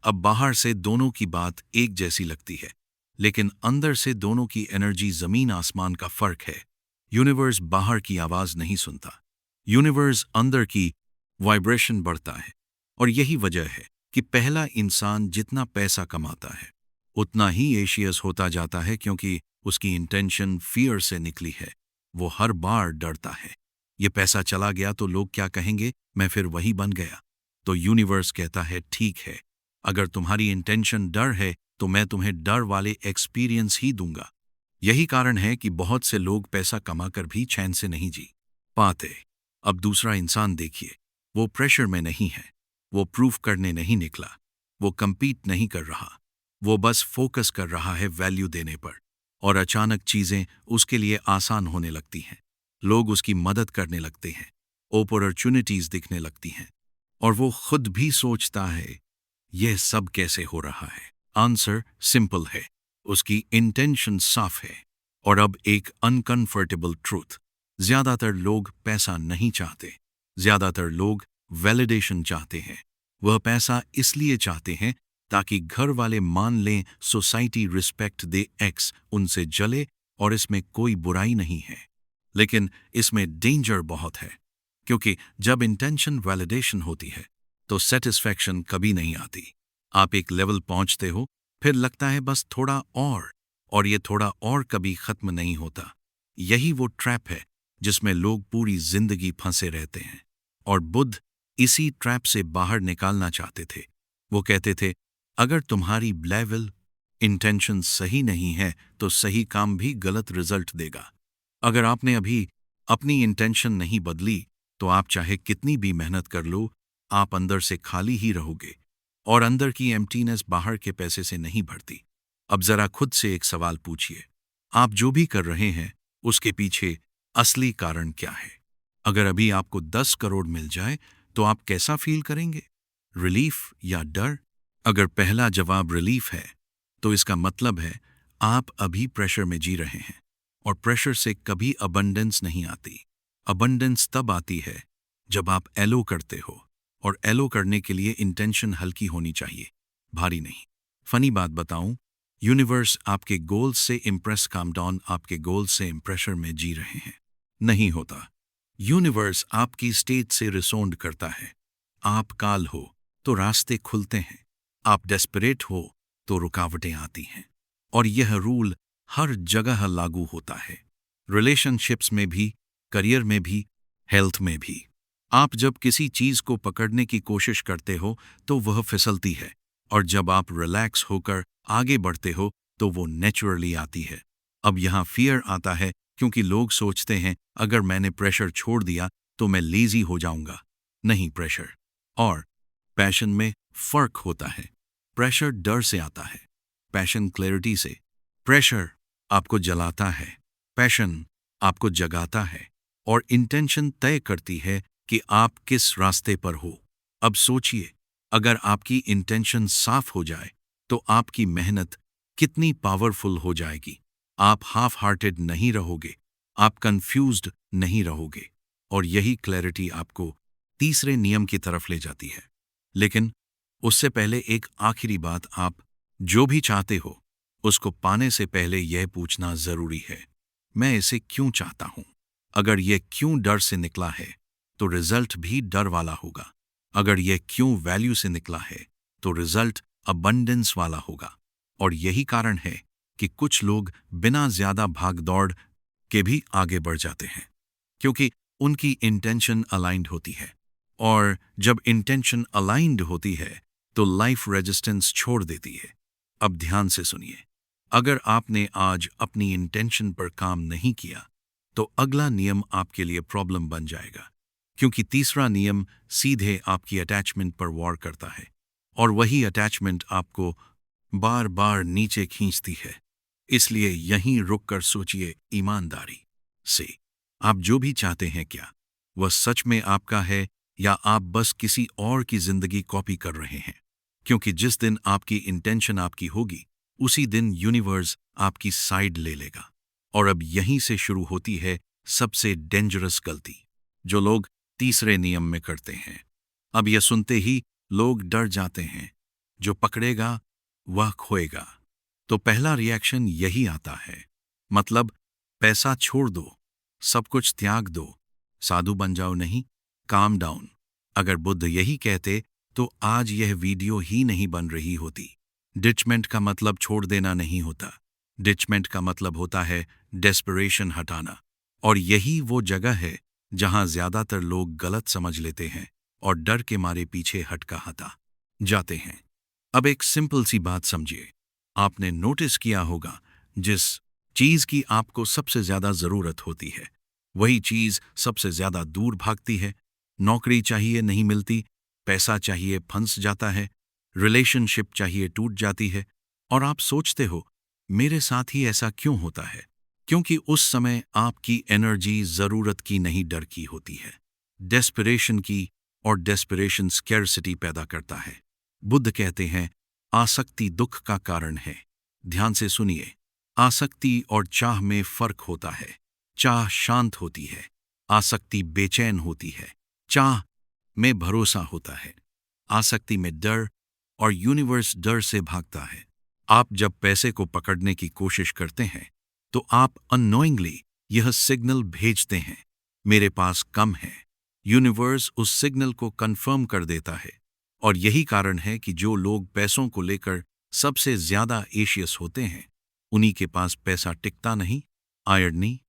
अब बाहर से दोनों की बात एक जैसी लगती है, लेकिन अंदर से दोनों की एनर्जी जमीन आसमान का फर्क है। यूनिवर्स बाहर की आवाज नहीं सुनता, यूनिवर्स अंदर की वाइब्रेशन बढ़ता है। और यही वजह है कि पहला इंसान जितना पैसा कमाता है उतना ही एशियस होता जाता है, क्योंकि उसकी इंटेंशन फियर से निकली है। वो हर बार डरता है, ये पैसा चला गया तो लोग क्या कहेंगे, मैं फिर वही बन गया। तो यूनिवर्स कहता है, ठीक है, अगर तुम्हारी इंटेंशन डर है तो मैं तुम्हें डर वाले एक्सपीरियंस ही दूंगा। यही कारण है कि बहुत से लोग पैसा कमाकर भी चैन से नहीं जी पाते। अब दूसरा इंसान देखिए, वो प्रेशर में नहीं है, वो प्रूफ करने नहीं निकला, वो compete नहीं कर रहा, वो बस फोकस कर रहा है वैल्यू देने पर। और अचानक चीजें उसके लिए आसान होने लगती हैं, लोग उसकी मदद करने लगते हैं, अपॉर्चुनिटीज दिखने लगती हैं, और वो खुद भी सोचता है, यह सब कैसे हो रहा है। आंसर सिंपल है, उसकी इंटेंशन साफ है। और अब एक अनकंफर्टेबल ट्रूथ, ज्यादातर लोग पैसा नहीं चाहते, ज्यादातर लोग वैलिडेशन चाहते हैं। वह पैसा इसलिए चाहते हैं ताकि घर वाले मान लें, सोसाइटी रिस्पेक्ट दे, एक्स उनसे जले, और इसमें कोई बुराई नहीं है। लेकिन इसमें डेंजर बहुत है, क्योंकि जब इंटेंशन वैलिडेशन होती है तो सेटिस्फैक्शन कभी नहीं आती। आप एक लेवल पहुंचते हो, फिर लगता है बस थोड़ा और ये थोड़ा और कभी खत्म नहीं होता। यही वो ट्रैप है जिसमें लोग पूरी जिंदगी फंसे रहते हैं। और बुद्ध इसी ट्रैप से बाहर निकालना चाहते थे। वो कहते थे, अगर तुम्हारी लेवल इंटेंशन सही नहीं है तो सही काम भी गलत रिजल्ट देगा। अगर आपने अभी अपनी इंटेंशन नहीं बदली तो आप चाहे कितनी भी मेहनत कर लो, आप अंदर से खाली ही रहोगे, और अंदर की एम्प्टीनेस बाहर के पैसे से नहीं भरती। अब जरा खुद से एक सवाल पूछिए, आप जो भी कर रहे हैं उसके पीछे असली कारण क्या है? अगर अभी आपको 10 करोड़ मिल जाए तो आप कैसा फील करेंगे, रिलीफ या डर? अगर पहला जवाब रिलीफ है तो इसका मतलब है आप अभी प्रेशर में जी रहे हैं, और प्रेशर से कभी अबंडेंस नहीं आती। अबंडेंस तब आती है जब आप एलो करते हो, और एलो करने के लिए इंटेंशन हल्की होनी चाहिए, भारी नहीं। फनी बात बताऊं, यूनिवर्स आपके गोल्स से इम्प्रेस काम डाउन आपके गोल्स से प्रेशर में जी रहे हैं नहीं होता। यूनिवर्स आपकी स्टेट से रिसोंड करता है। आप काल हो तो रास्ते खुलते हैं, आप डेस्परेट हो तो रुकावटें आती हैं। और यह रूल हर जगह लागू होता है, रिलेशनशिप्स में भी, करियर में भी, हेल्थ में भी। आप जब किसी चीज को पकड़ने की कोशिश करते हो तो वह फिसलती है, और जब आप रिलैक्स होकर आगे बढ़ते हो तो वो नेचुरली आती है। अब यहाँ फियर आता है, क्योंकि लोग सोचते हैं अगर मैंने प्रेशर छोड़ दिया तो मैं लेजी हो जाऊंगा। नहीं, प्रेशर और पैशन में फर्क होता है। प्रेशर डर से आता है, पैशन क्लैरिटी से। प्रेशर आपको जलाता है, पैशन आपको जगाता है, और इंटेंशन तय करती है कि आप किस रास्ते पर हो। अब सोचिए, अगर आपकी इंटेंशन साफ हो जाए तो आपकी मेहनत कितनी पावरफुल हो जाएगी। आप हाफ हार्टेड नहीं रहोगे, आप कंफ्यूज्ड नहीं रहोगे, और यही क्लैरिटी आपको तीसरे नियम की तरफ ले जाती है। लेकिन उससे पहले एक आखिरी बात, आप जो भी चाहते हो उसको पाने से पहले यह पूछना जरूरी है, मैं इसे क्यों चाहता हूं? अगर यह क्यों डर से निकला है तो रिजल्ट भी डर वाला होगा। अगर यह क्यों वैल्यू से निकला है तो रिजल्ट अबंडेंस वाला होगा। और यही कारण है कि कुछ लोग बिना ज्यादा भाग दौड़ के भी आगे बढ़ जाते हैं, क्योंकि उनकी इंटेंशन अलाइंड होती है। और जब इंटेंशन अलाइंड होती है तो लाइफ रेजिस्टेंस छोड़ देती है। अब ध्यान से सुनिए, अगर आपने आज अपनी इंटेंशन पर काम नहीं किया तो अगला नियम आपके लिए प्रॉब्लम बन जाएगा, क्योंकि तीसरा नियम सीधे आपकी अटैचमेंट पर वॉर करता है, और वही अटैचमेंट आपको बार बार नीचे खींचती है। इसलिए यहीं रुककर सोचिए ईमानदारी से, आप जो भी चाहते हैं क्या वह सच में आपका है, या आप बस किसी और की जिंदगी कॉपी कर रहे हैं? क्योंकि जिस दिन आपकी इंटेंशन आपकी होगी उसी दिन यूनिवर्स आपकी साइड ले लेगा। और अब यहीं से शुरू होती है सबसे डेंजरस गलती, जो लोग तीसरे नियम में करते हैं। अब यह सुनते ही लोग डर जाते हैं, जो पकड़ेगा वह खोएगा। तो पहला रिएक्शन यही आता है, मतलब पैसा छोड़ दो, सब कुछ त्याग दो, साधु बन जाओ। नहीं, काम डाउन। अगर बुद्ध यही कहते तो आज यह वीडियो ही नहीं बन रही होती। डिचमेंट का मतलब छोड़ देना नहीं होता। डिचमेंट का मतलब होता है डेस्परेशन हटाना। और यही वो जगह है जहां ज्यादातर लोग गलत समझ लेते हैं और डर के मारे पीछे हटका हटा जाते हैं। अब एक सिंपल सी बात समझिए। आपने नोटिस किया होगा, जिस चीज की आपको सबसे ज्यादा जरूरत होती है, वही चीज सबसे ज्यादा दूर भागती है। नौकरी चाहिए नहीं मिलती, पैसा चाहिए फंस जाता है, रिलेशनशिप चाहिए टूट जाती है। और आप सोचते हो, मेरे साथ ही ऐसा क्यों होता है? क्योंकि उस समय आपकी एनर्जी जरूरत की नहीं, डर की होती है, डेस्परेशन की। और डेस्परेशन स्कैरसिटी पैदा करता है। बुद्ध कहते हैं, आसक्ति दुख का कारण है। ध्यान से सुनिए, आसक्ति और चाह में फर्क होता है। चाह शांत होती है, आसक्ति बेचैन होती है। चाह में भरोसा होता है, आसक्ति में डर, और यूनिवर्स डर से भागता है। आप जब पैसे को पकड़ने की कोशिश करते हैं तो आप अननोइंगली यह सिग्नल भेजते हैं, मेरे पास कम है। यूनिवर्स उस सिग्नल को कंफर्म कर देता है। और यही कारण है कि जो लोग पैसों को लेकर सबसे ज्यादा एशियस होते हैं, उन्हीं के पास पैसा टिकता नहीं। आयरनी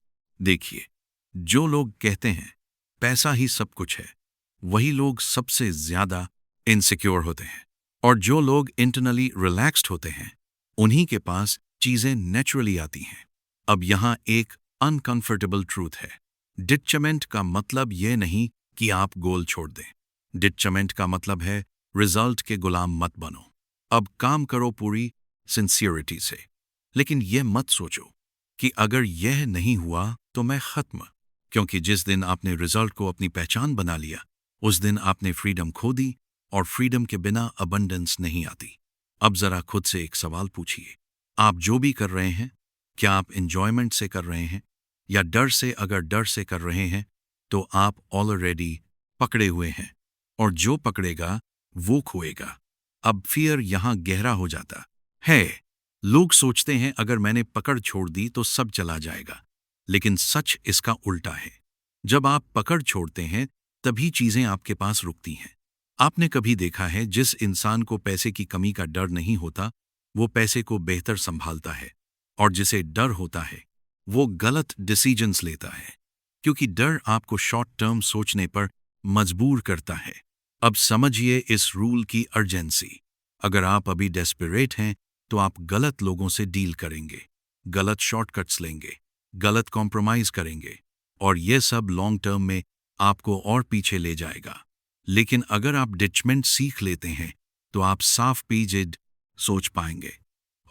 देखिए, जो लोग कहते हैं पैसा ही सब कुछ है, वही लोग सबसे ज्यादा इनसिक्योर होते हैं। और जो लोग इंटरनली रिलैक्स्ड होते हैं, उन्हीं के पास चीजें नेचुरली आती हैं। अब यहां एक अनकंफर्टेबल ट्रूथ है। डिटचमेंट का मतलब यह नहीं कि आप गोल छोड़ दें। डिटचमेंट का मतलब है रिजल्ट के गुलाम मत बनो। अब काम करो पूरी सिंसियरिटी से, लेकिन यह मत सोचो कि अगर यह नहीं हुआ तो मैं खत्म। क्योंकि जिस दिन आपने रिजल्ट को अपनी पहचान बना लिया, उस दिन आपने फ्रीडम खो दी। और फ्रीडम के बिना अबंडेंस नहीं आती। अब जरा खुद से एक सवाल पूछिए, आप जो भी कर रहे हैं, क्या आप एंजॉयमेंट से कर रहे हैं या डर से? अगर डर से कर रहे हैं तो आप ऑलरेडी पकड़े हुए हैं, और जो पकड़ेगा वो खोएगा। अब फियर यहां गहरा हो जाता है। लोग सोचते हैं अगर मैंने पकड़ छोड़ दी तो सब चला जाएगा, लेकिन सच इसका उल्टा है। जब आप पकड़ छोड़ते हैं तभी चीजें आपके पास रुकती हैं। आपने कभी देखा है, जिस इंसान को पैसे की कमी का डर नहीं होता, वो पैसे को बेहतर संभालता है। और जिसे डर होता है, वो गलत डिसीजंस लेता है, क्योंकि डर आपको शॉर्ट टर्म सोचने पर मजबूर करता है। अब समझिए इस रूल की अर्जेंसी। अगर आप अभी डेस्परेट हैं तो आप गलत लोगों से डील करेंगे, गलत शॉर्टकट्स लेंगे, गलत कॉम्प्रोमाइज करेंगे, और यह सब लॉन्ग टर्म में आपको और पीछे ले जाएगा। लेकिन अगर आप डिटचमेंट सीख लेते हैं तो आप साफ पेजेड सोच पाएंगे,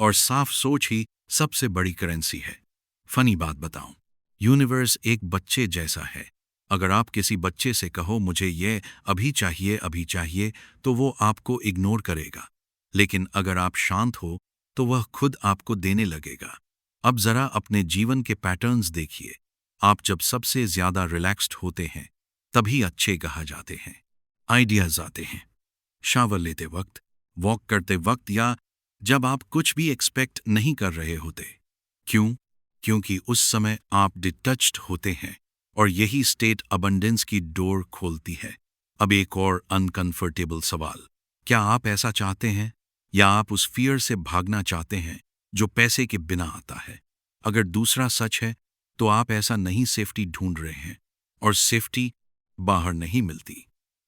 और साफ सोच ही सबसे बड़ी करेंसी है। फनी बात बताऊं, यूनिवर्स एक बच्चे जैसा है। अगर आप किसी बच्चे से कहो मुझे ये अभी चाहिए, तो वो आपको इग्नोर करेगा। लेकिन अगर आप शांत हो तो वह खुद आपको देने लगेगा। अब जरा अपने जीवन के पैटर्न्स देखिए। आप जब सबसे ज्यादा रिलैक्स्ड होते हैं तभी अच्छे कहा जाते हैं, आइडियाज आते हैं। शावर लेते वक्त, वॉक करते वक्त, या जब आप कुछ भी एक्सपेक्ट नहीं कर रहे होते। क्यों? क्योंकि उस समय आप डिटच्ड होते हैं, और यही स्टेट अबंडेंस की डोर खोलती है। अब एक और अनकंफर्टेबल सवाल, क्या आप ऐसा चाहते हैं, या आप उस फियर से भागना चाहते हैं जो पैसे के बिना आता है? अगर दूसरा सच है तो आप ऐसा नहीं सेफ्टी ढूंढ रहे हैं, और सेफ्टी बाहर नहीं मिलती,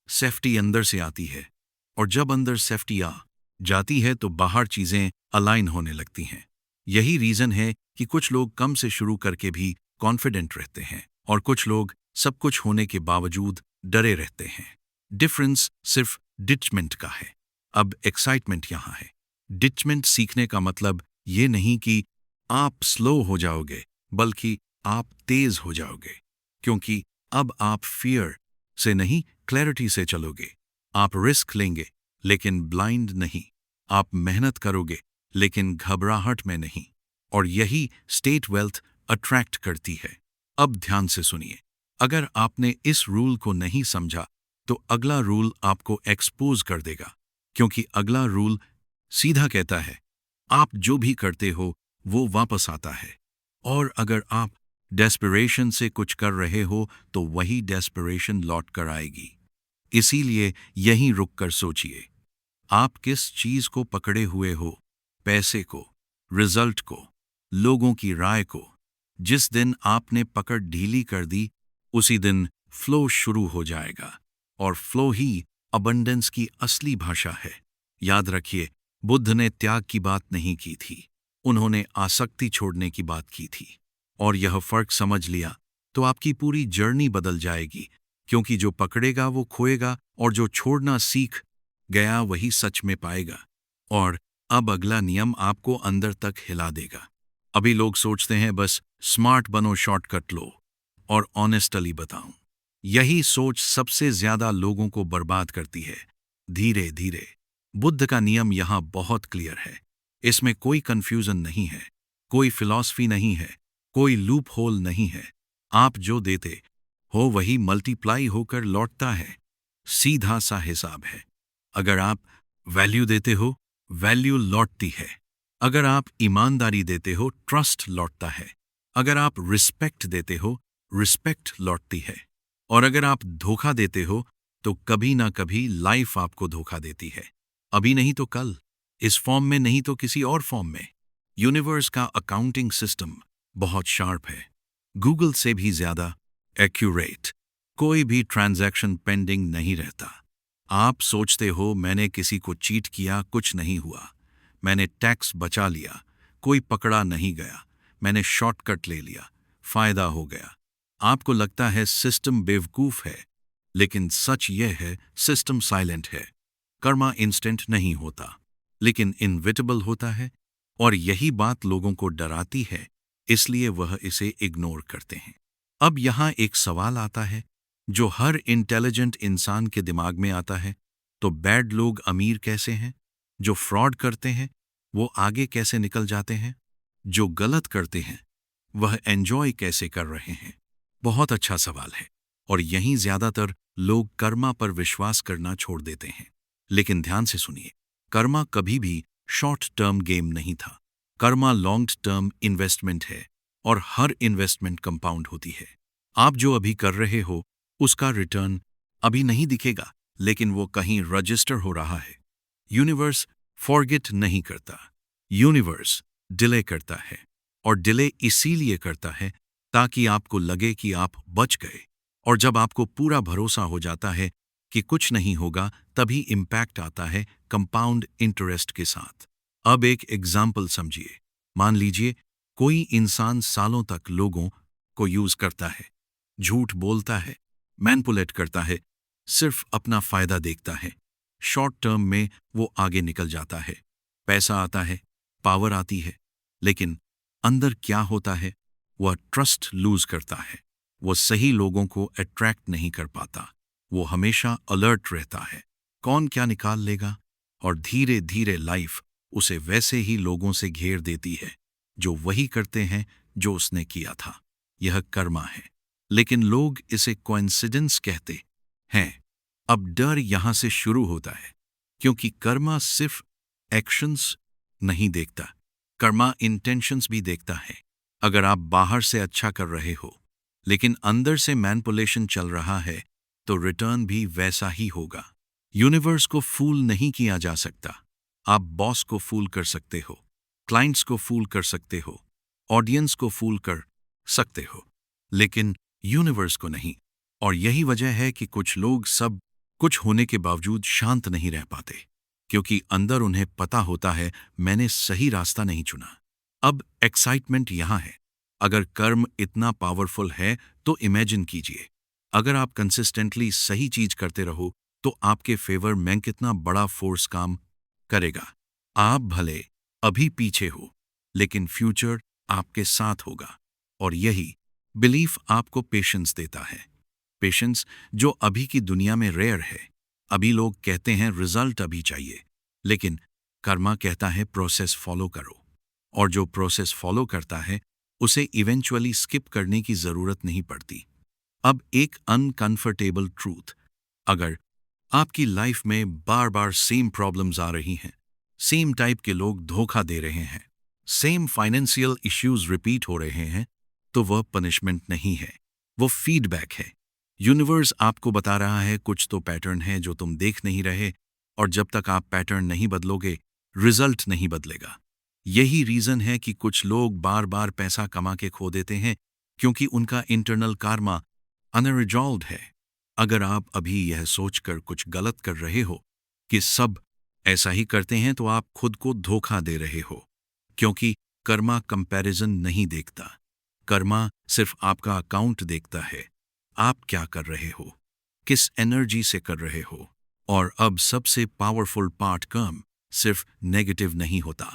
सेफ्टी अंदर से आती है। और जब अंदर सेफ्टी आ जाती है तो बाहर चीजें अलाइन होने लगती हैं। यही रीजन है कि कुछ लोग कम से शुरू करके भी कॉन्फिडेंट रहते हैं, और कुछ लोग सब कुछ होने के बावजूद डरे रहते हैं। डिफरेंस सिर्फ डिटचमेंट का है। अब एक्साइटमेंट यहाँ है। डिटचमेंट सीखने का मतलब ये नहीं कि आप स्लो हो जाओगे, बल्कि आप तेज हो जाओगे। क्योंकि अब आप फियर से नहीं, क्लैरिटी से चलोगे। आप रिस्क लेंगे लेकिन ब्लाइंड नहीं। आप मेहनत करोगे लेकिन घबराहट में नहीं। और यही स्टेट वेल्थ अट्रैक्ट करती है। अब ध्यान से सुनिए, अगर आपने इस रूल को नहीं समझा तो अगला रूल आपको एक्सपोज कर देगा, क्योंकि अगला रूल सीधा कहता है आप जो भी करते हो वो वापस आता है। और अगर आप डेस्परेशन से कुछ कर रहे हो तो वही डेस्परेशन लौट कर आएगी। इसीलिए यहीं रुक कर सोचिए, आप किस चीज को पकड़े हुए हो? पैसे को, रिजल्ट को, लोगों की राय को? जिस दिन आपने पकड़ ढीली कर दी उसी दिन फ्लो शुरू हो जाएगा। और फ्लो ही अबंडेंस की असली भाषा है। याद रखिए, बुद्ध ने त्याग की बात नहीं की थी, उन्होंने आसक्ति छोड़ने की बात की थी। और यह फर्क समझ लिया तो आपकी पूरी जर्नी बदल जाएगी, क्योंकि जो पकड़ेगा वो खोएगा और जो छोड़ना सीख गया वही सच में पाएगा। और अब अगला नियम आपको अंदर तक हिला देगा। अभी लोग सोचते हैं बस स्मार्ट बनो, शॉर्टकट लो। और ऑनेस्टली बताऊं, यही सोच सबसे ज्यादा लोगों को बर्बाद करती है। धीरे धीरे। बुद्ध का नियम यहां बहुत क्लियर है। इसमें कोई कंफ्यूजन नहीं है, कोई फिलॉसफी नहीं है, कोई लूप होल नहीं है। आप जो देते हो वही मल्टीप्लाई होकर लौटता है। सीधा सा हिसाब है। अगर आप वैल्यू देते हो, वैल्यू लौटती है। अगर आप ईमानदारी देते हो, ट्रस्ट लौटता है। अगर आप रिस्पेक्ट देते हो, रिस्पेक्ट लौटती है। और अगर आप धोखा देते हो तो कभी ना कभी लाइफ आपको धोखा देती है। अभी नहीं तो कल, इस फॉर्म में नहीं तो किसी और फॉर्म में। यूनिवर्स का अकाउंटिंग सिस्टम बहुत शार्प है, गूगल से भी ज्यादा एक्यूरेट। कोई भी ट्रांजैक्शन पेंडिंग नहीं रहता। आप सोचते हो मैंने किसी को चीट किया, कुछ नहीं हुआ। मैंने टैक्स बचा लिया, कोई पकड़ा नहीं गया। मैंने शॉर्टकट ले लिया, फायदा हो गया। आपको लगता है सिस्टम बेवकूफ है, लेकिन सच यह है सिस्टम साइलेंट है। कर्मा इंस्टेंट नहीं होता, लेकिन इनविटेबल होता है। और यही बात लोगों को डराती है, इसलिए वह इसे इग्नोर करते हैं। अब यहां एक सवाल आता है जो हर इंटेलिजेंट इंसान के दिमाग में आता है, तो बैड लोग अमीर कैसे हैं? जो फ्रॉड करते हैं वो आगे कैसे निकल जाते हैं? जो गलत करते हैं वह एंजॉय कैसे कर रहे हैं? बहुत अच्छा सवाल है। और यहीं ज्यादातर लोग कर्मा पर विश्वास करना छोड़ देते हैं। लेकिन ध्यान से सुनिए, कर्मा कभी भी शॉर्ट टर्म गेम नहीं था। कर्मा लॉन्ग टर्म इन्वेस्टमेंट है, और हर इन्वेस्टमेंट कंपाउंड होती है। आप जो अभी कर रहे हो उसका रिटर्न अभी नहीं दिखेगा, लेकिन वो कहीं रजिस्टर हो रहा है। यूनिवर्स फॉरगेट नहीं करता, यूनिवर्स डिले करता है। और डिले इसीलिए करता है ताकि आपको लगे कि आप बच गए। और जब आपको पूरा भरोसा हो जाता है कि कुछ नहीं होगा, तभी इम्पैक्ट आता है कंपाउंड इंटरेस्ट के साथ। अब एक एग्जाम्पल समझिए। मान लीजिए कोई इंसान सालों तक लोगों को यूज करता है, झूठ बोलता है, मैनिपुलेट करता है, सिर्फ अपना फायदा देखता है। शॉर्ट टर्म में वो आगे निकल जाता है, पैसा आता है, पावर आती है, लेकिन अंदर क्या होता है? वह ट्रस्ट लूज करता है। वो सही लोगों को अट्रैक्ट नहीं कर पाता। वो हमेशा अलर्ट रहता है, कौन क्या निकाल लेगा। और धीरे धीरे लाइफ उसे वैसे ही लोगों से घेर देती है जो वही करते हैं जो उसने किया था। यह कर्मा है, लेकिन लोग इसे कोइंसिडेंस कहते हैं। अब डर यहां से शुरू होता है, क्योंकि कर्मा सिर्फ एक्शंस नहीं देखता, कर्मा इंटेंशंस भी देखता है। अगर आप बाहर से अच्छा कर रहे हो लेकिन अंदर से मैनिपुलेशन चल रहा है, तो रिटर्न भी वैसा ही होगा। यूनिवर्स को फूल नहीं किया जा सकता। आप बॉस को फूल कर सकते हो, क्लाइंट्स को फूल कर सकते हो, ऑडियंस को फूल कर सकते हो, लेकिन यूनिवर्स को नहीं। और यही वजह है कि कुछ लोग सब कुछ होने के बावजूद शांत नहीं रह पाते, क्योंकि अंदर उन्हें पता होता है मैंने सही रास्ता नहीं चुना। अब एक्साइटमेंट यहां है। अगर कर्म इतना पावरफुल है तो इमेजिन कीजिए, अगर आप कंसिस्टेंटली सही चीज करते रहो तो आपके फेवर में कितना बड़ा फोर्स काम करेगा। आप भले अभी पीछे हो, लेकिन फ्यूचर आपके साथ होगा। और यही बिलीफ आपको पेशेंस देता है। पेशेंस जो अभी की दुनिया में रेयर है। अभी लोग कहते हैं रिजल्ट अभी चाहिए, लेकिन कर्मा कहता है प्रोसेस फॉलो करो, और जो प्रोसेस फॉलो करता है उसे इवेंचुअली स्किप करने की जरूरत नहीं पड़ती। अब एक अनकंफर्टेबल ट्रूथ, अगर आपकी लाइफ में बार बार सेम प्रॉब्लम्स आ रही हैं, सेम टाइप के लोग धोखा दे रहे हैं, सेम फाइनेंशियल इश्यूज रिपीट हो रहे हैं, तो वह पनिशमेंट नहीं है, वो फीडबैक है। यूनिवर्स आपको बता रहा है कुछ तो पैटर्न है जो तुम देख नहीं रहे, और जब तक आप पैटर्न नहीं बदलोगे रिजल्ट नहीं बदलेगा। यही रीजन है कि कुछ लोग बार बार पैसा कमा के खो देते हैं, क्योंकि उनका इंटरनल कार्मा अनरिजॉल्व्ड है। अगर आप अभी यह सोचकर कुछ गलत कर रहे हो कि सब ऐसा ही करते हैं, तो आप खुद को धोखा दे रहे हो, क्योंकि कर्मा कंपैरिजन नहीं देखता। कर्मा सिर्फ आपका अकाउंट देखता है, आप क्या कर रहे हो, किस एनर्जी से कर रहे हो। और अब सबसे पावरफुल पार्ट, कर्म सिर्फ नेगेटिव नहीं होता,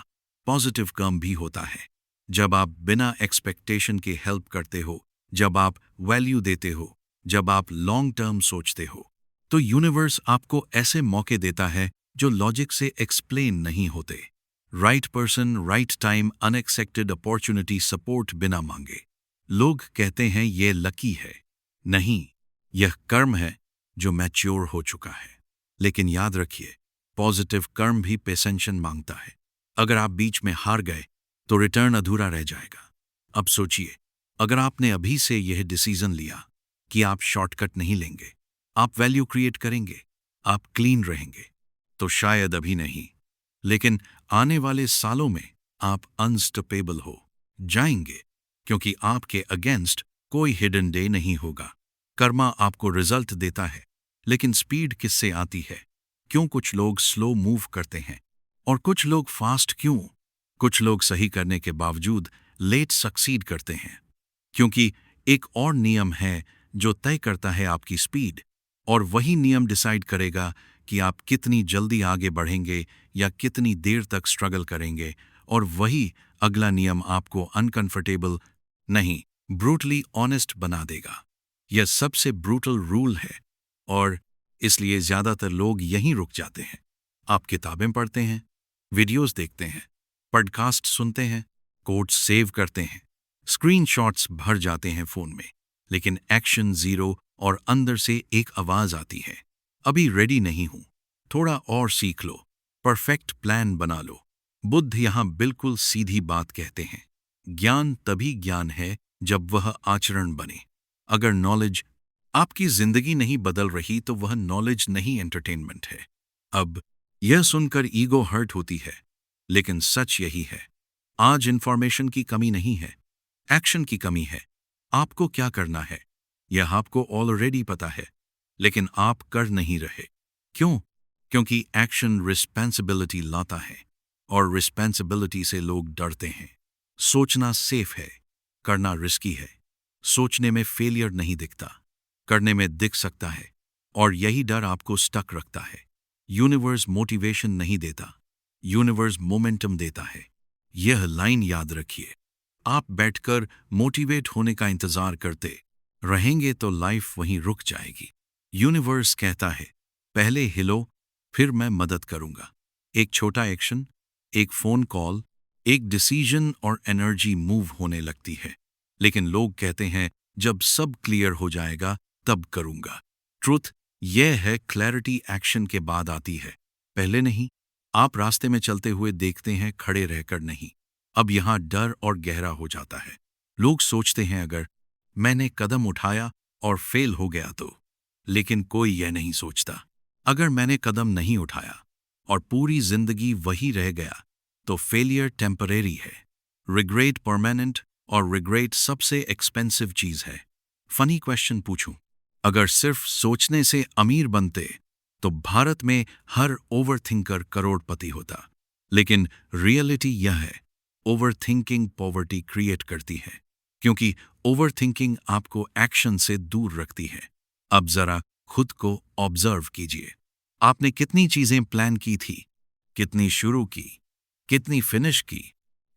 पॉजिटिव कर्म भी होता है। जब आप बिना एक्सपेक्टेशन के हेल्प करते हो, जब आप वैल्यू देते हो, जब आप लॉन्ग टर्म सोचते हो, तो यूनिवर्स आपको ऐसे मौके देता है जो लॉजिक से एक्सप्लेन नहीं होते। Right person, right time, unexpected opportunity, support बिना मांगे। लोग कहते हैं ये लकी है। नहीं, यह कर्म है जो मैच्योर हो चुका है। लेकिन याद रखिए, पॉजिटिव कर्म भी पेशेंशन मांगता है। अगर आप बीच में हार गए तो रिटर्न अधूरा रह जाएगा। अब सोचिए, अगर आपने अभी से यह डिसीजन लिया कि आप शॉर्टकट नहीं लेंगे, आप वैल्यू क्रिएट करेंगे, आप क्लीन रहेंगे, तो शायद अभी नहीं, लेकिन आने वाले सालों में आप अनस्टॉपेबल हो जाएंगे, क्योंकि आपके अगेंस्ट कोई हिडन डे नहीं होगा। कर्मा आपको रिजल्ट देता है, लेकिन स्पीड किससे आती है? क्यों कुछ लोग स्लो मूव करते हैं और कुछ लोग फास्ट क्यों? कुछ लोग सही करने के बावजूद लेट सक्सीड करते हैं, क्योंकि एक और नियम है जो तय करता है आपकी स्पीड, और वही नियम डिसाइड करेगा कि आप कितनी जल्दी आगे बढ़ेंगे या कितनी देर तक स्ट्रगल करेंगे। और वही अगला नियम आपको अनकंफर्टेबल नहीं, ब्रूटली ऑनेस्ट बना देगा। यह सबसे ब्रूटल रूल है, और इसलिए ज्यादातर लोग यहीं रुक जाते हैं। आप किताबें पढ़ते हैं, वीडियोस देखते हैं, पॉडकास्ट सुनते हैं, कोट्स सेव करते हैं, स्क्रीनशॉट्स भर जाते हैं फोन में, लेकिन एक्शन जीरो। और अंदर से एक आवाज आती है, अभी रेडी नहीं हूं, थोड़ा और सीख लो, परफेक्ट प्लान बना लो। बुद्ध यहां बिल्कुल सीधी बात कहते हैं, ज्ञान तभी ज्ञान है जब वह आचरण बने। अगर नॉलेज आपकी जिंदगी नहीं बदल रही, तो वह नॉलेज नहीं, एंटरटेनमेंट है। अब यह सुनकर ईगो हर्ट होती है, लेकिन सच यही है, आज इंफॉर्मेशन की कमी नहीं है, एक्शन की कमी है। आपको क्या करना है यह आपको ऑलरेडी पता है, लेकिन आप कर नहीं रहे। क्यों? क्योंकि एक्शन रिस्पॉन्सिबिलिटी लाता है, और रिस्पॉन्सिबिलिटी से लोग डरते हैं। सोचना सेफ है, करना रिस्की है। सोचने में फेलियर नहीं दिखता, करने में दिख सकता है, और यही डर आपको स्टक रखता है। यूनिवर्स मोटिवेशन नहीं देता, यूनिवर्स मोमेंटम देता है। यह लाइन याद रखिए। आप बैठकर मोटिवेट होने का इंतजार करते रहेंगे तो लाइफ वहीं रुक जाएगी। यूनिवर्स कहता है, पहले हिलो, फिर मैं मदद करूंगा। एक छोटा एक्शन, एक फोन कॉल, एक डिसीजन, और एनर्जी मूव होने लगती है। लेकिन लोग कहते हैं जब सब क्लियर हो जाएगा तब करूंगा। ट्रुथ यह है, क्लैरिटी एक्शन के बाद आती है, पहले नहीं। आप रास्ते में चलते हुए देखते हैं, खड़े रहकर नहीं। अब यहां डर और गहरा हो जाता है। लोग सोचते हैं अगर मैंने कदम उठाया और फेल हो गया तो, लेकिन कोई यह नहीं सोचता अगर मैंने कदम नहीं उठाया और पूरी जिंदगी वही रह गया तो फेलियर टेम्परेरी है, रिग्रेट परमानेंट, और रिग्रेट सबसे एक्सपेंसिव चीज है। फनी क्वेश्चन पूछूं, अगर सिर्फ सोचने से अमीर बनते तो भारत में हर ओवरथिंकर करोड़पति होता। लेकिन रियलिटी यह है, ओवरथिंकिंग पॉवर्टी क्रिएट करती है, क्योंकि ओवरथिंकिंग आपको एक्शन से दूर रखती है। अब जरा खुद को ऑब्जर्व कीजिए, आपने कितनी चीजें प्लान की थी, कितनी शुरू की, कितनी फिनिश की।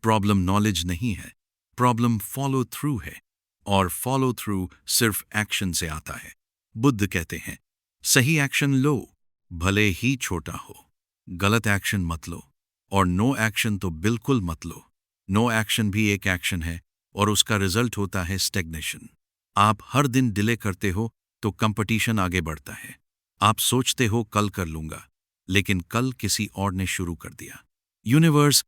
प्रॉब्लम नॉलेज नहीं है, प्रॉब्लम फॉलो थ्रू है, और फॉलो थ्रू सिर्फ एक्शन से आता है। बुद्ध कहते हैं, सही एक्शन लो, भले ही छोटा हो, गलत एक्शन मत लो, और नो एक्शन तो बिल्कुल मत लो। नो एक्शन भी एक एक्शन है और उसका रिजल्ट होता है स्टेग्नेशन। आप हर दिन डिले करते हो तो कंपटीशन आगे बढ़ता है। आप सोचते हो कल कर लूंगा, लेकिन कल किसी और ने शुरू कर दिया। यूनिवर्स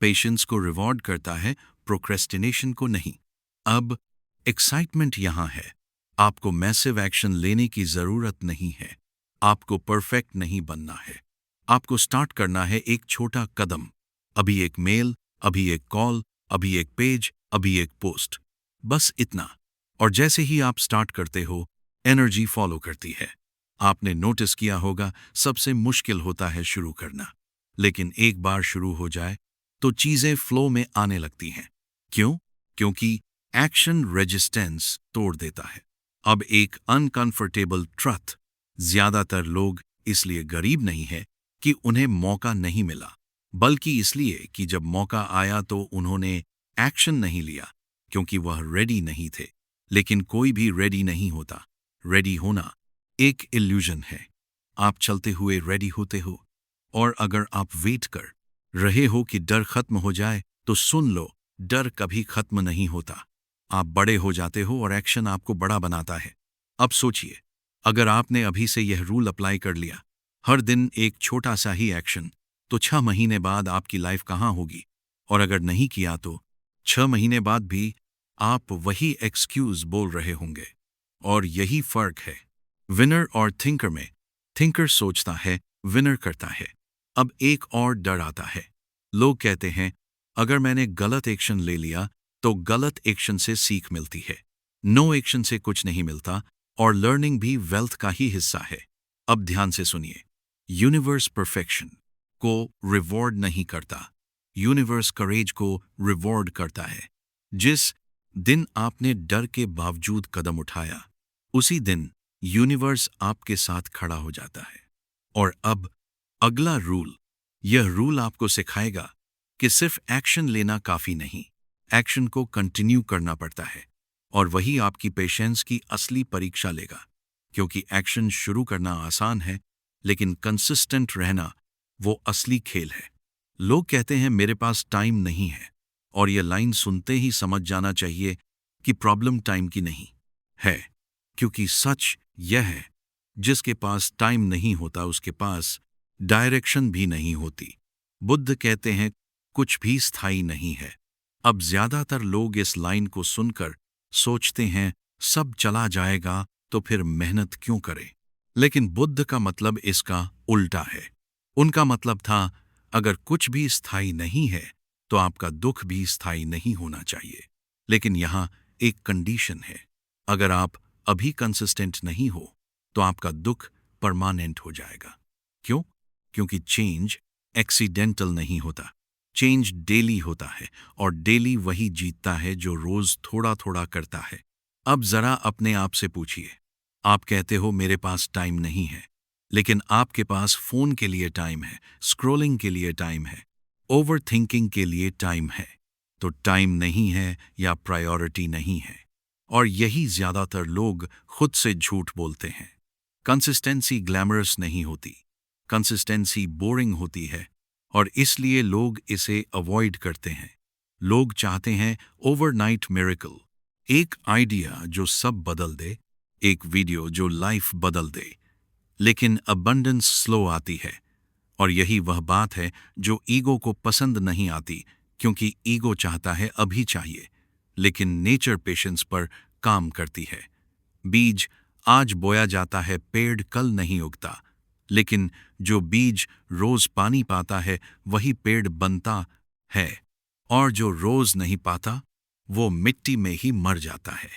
पेशेंस को रिवॉर्ड करता है, प्रोक्रेस्टिनेशन को नहीं। अब एक्साइटमेंट यहां है। आपको मैसिव एक्शन लेने की जरूरत नहीं है। आपको परफेक्ट नहीं बनना है। आपको स्टार्ट करना है एक छोटा कदम। अभी एक मेल, अभी एक कॉल, अभी एक पेज, अभी एक पोस्ट, बस इतना। और जैसे ही आप स्टार्ट करते हो, एनर्जी फॉलो करती है। आपने नोटिस किया होगा सबसे मुश्किल होता है शुरू करना, लेकिन एक बार शुरू हो जाए तो चीजें फ्लो में आने लगती हैं। क्यों? क्योंकि एक्शन रेजिस्टेंस तोड़ देता है। अब एक अनकंफर्टेबल ट्रुथ, ज्यादातर लोग इसलिए गरीब नहीं है कि उन्हें मौका नहीं मिला, बल्कि इसलिए कि जब मौका आया तो उन्होंने एक्शन नहीं लिया, क्योंकि वह रेडी नहीं थे। लेकिन कोई भी रेडी नहीं होता। रेडी होना एक इल्यूजन है। आप चलते हुए रेडी होते हो, और अगर आप वेट कर रहे हो कि डर खत्म हो जाए, तो सुन लो, डर कभी खत्म नहीं होता। आप बड़े हो जाते हो और एक्शन आपको बड़ा बनाता है। अब सोचिए, अगर आपने अभी से यह रूल अप्लाई कर लिया, हर दिन एक छोटा सा ही एक्शन, तो 6 महीने बाद आपकी लाइफ कहाँ होगी? और अगर नहीं किया तो 6 महीने बाद भी आप वही एक्सक्यूज बोल रहे होंगे। और यही फर्क है विनर और थिंकर में। थिंकर सोचता है, विनर करता है। अब एक और डर आता है। लोग कहते हैं, अगर मैंने गलत एक्शन ले लिया तो गलत एक्शन से सीख मिलती है। नो एक्शन से कुछ नहीं मिलता, और लर्निंग भी वेल्थ का ही हिस्सा है। अब ध्यान से सुनिए, यूनिवर्स परफेक्शन को रिवॉर्ड नहीं करता। यूनिवर्स करेज को रिवॉर्ड करता है। जिस दिन आपने डर के बावजूद कदम उठाया, उसी दिन यूनिवर्स आपके साथ खड़ा हो जाता है। और अब अगला रूल, यह रूल आपको सिखाएगा कि सिर्फ एक्शन लेना काफी नहीं, एक्शन को कंटिन्यू करना पड़ता है। और वही आपकी पेशेंस की असली परीक्षा लेगा। क्योंकि एक्शन शुरू करना आसान है, लेकिन कंसिस्टेंट रहना वो असली खेल है। लोग कहते हैं मेरे पास टाइम नहीं है, और यह लाइन सुनते ही समझ जाना चाहिए कि प्रॉब्लम टाइम की नहीं है। क्योंकि सच यह है, जिसके पास टाइम नहीं होता उसके पास डायरेक्शन भी नहीं होती। बुद्ध कहते हैं कुछ भी स्थायी नहीं है। अब ज्यादातर लोग इस लाइन को सुनकर सोचते हैं सब चला जाएगा तो फिर मेहनत क्यों करें। लेकिन बुद्ध का मतलब इसका उल्टा है। उनका मतलब था, अगर कुछ भी स्थायी नहीं है तो आपका दुख भी स्थायी नहीं होना चाहिए। लेकिन यहां एक कंडीशन है, अगर आप अभी कंसिस्टेंट नहीं हो तो आपका दुख परमानेंट हो जाएगा। क्यों? क्योंकि चेंज एक्सीडेंटल नहीं होता। चेंज डेली होता है, और डेली वही जीतता है जो रोज थोड़ा थोड़ा करता है। अब जरा अपने आप से पूछिए, आप कहते हो मेरे पास टाइम नहीं है, लेकिन आपके पास फोन के लिए टाइम है, स्क्रॉलिंग के लिए टाइम है, ओवर थिंकिंग के लिए टाइम है। तो टाइम नहीं है या प्रायोरिटी नहीं है। और यही ज्यादातर लोग खुद से झूठ बोलते हैं। कंसिस्टेंसी ग्लैमरस नहीं होती, कंसिस्टेंसी बोरिंग होती है, और इसलिए लोग इसे अवॉइड करते हैं। लोग चाहते हैं ओवरनाइट मिरेकल, एक आइडिया जो सब बदल दे, एक वीडियो जो लाइफ बदल दे। लेकिन अबंडेंस स्लो आती है, और यही वह बात है जो ईगो को पसंद नहीं आती, क्योंकि ईगो चाहता है अभी चाहिए, लेकिन नेचर पेशेंस पर काम करती है। बीज आज बोया जाता है, पेड़ कल नहीं उगता, लेकिन जो बीज रोज पानी पाता है वही पेड़ बनता है, और जो रोज नहीं पाता वो मिट्टी में ही मर जाता है।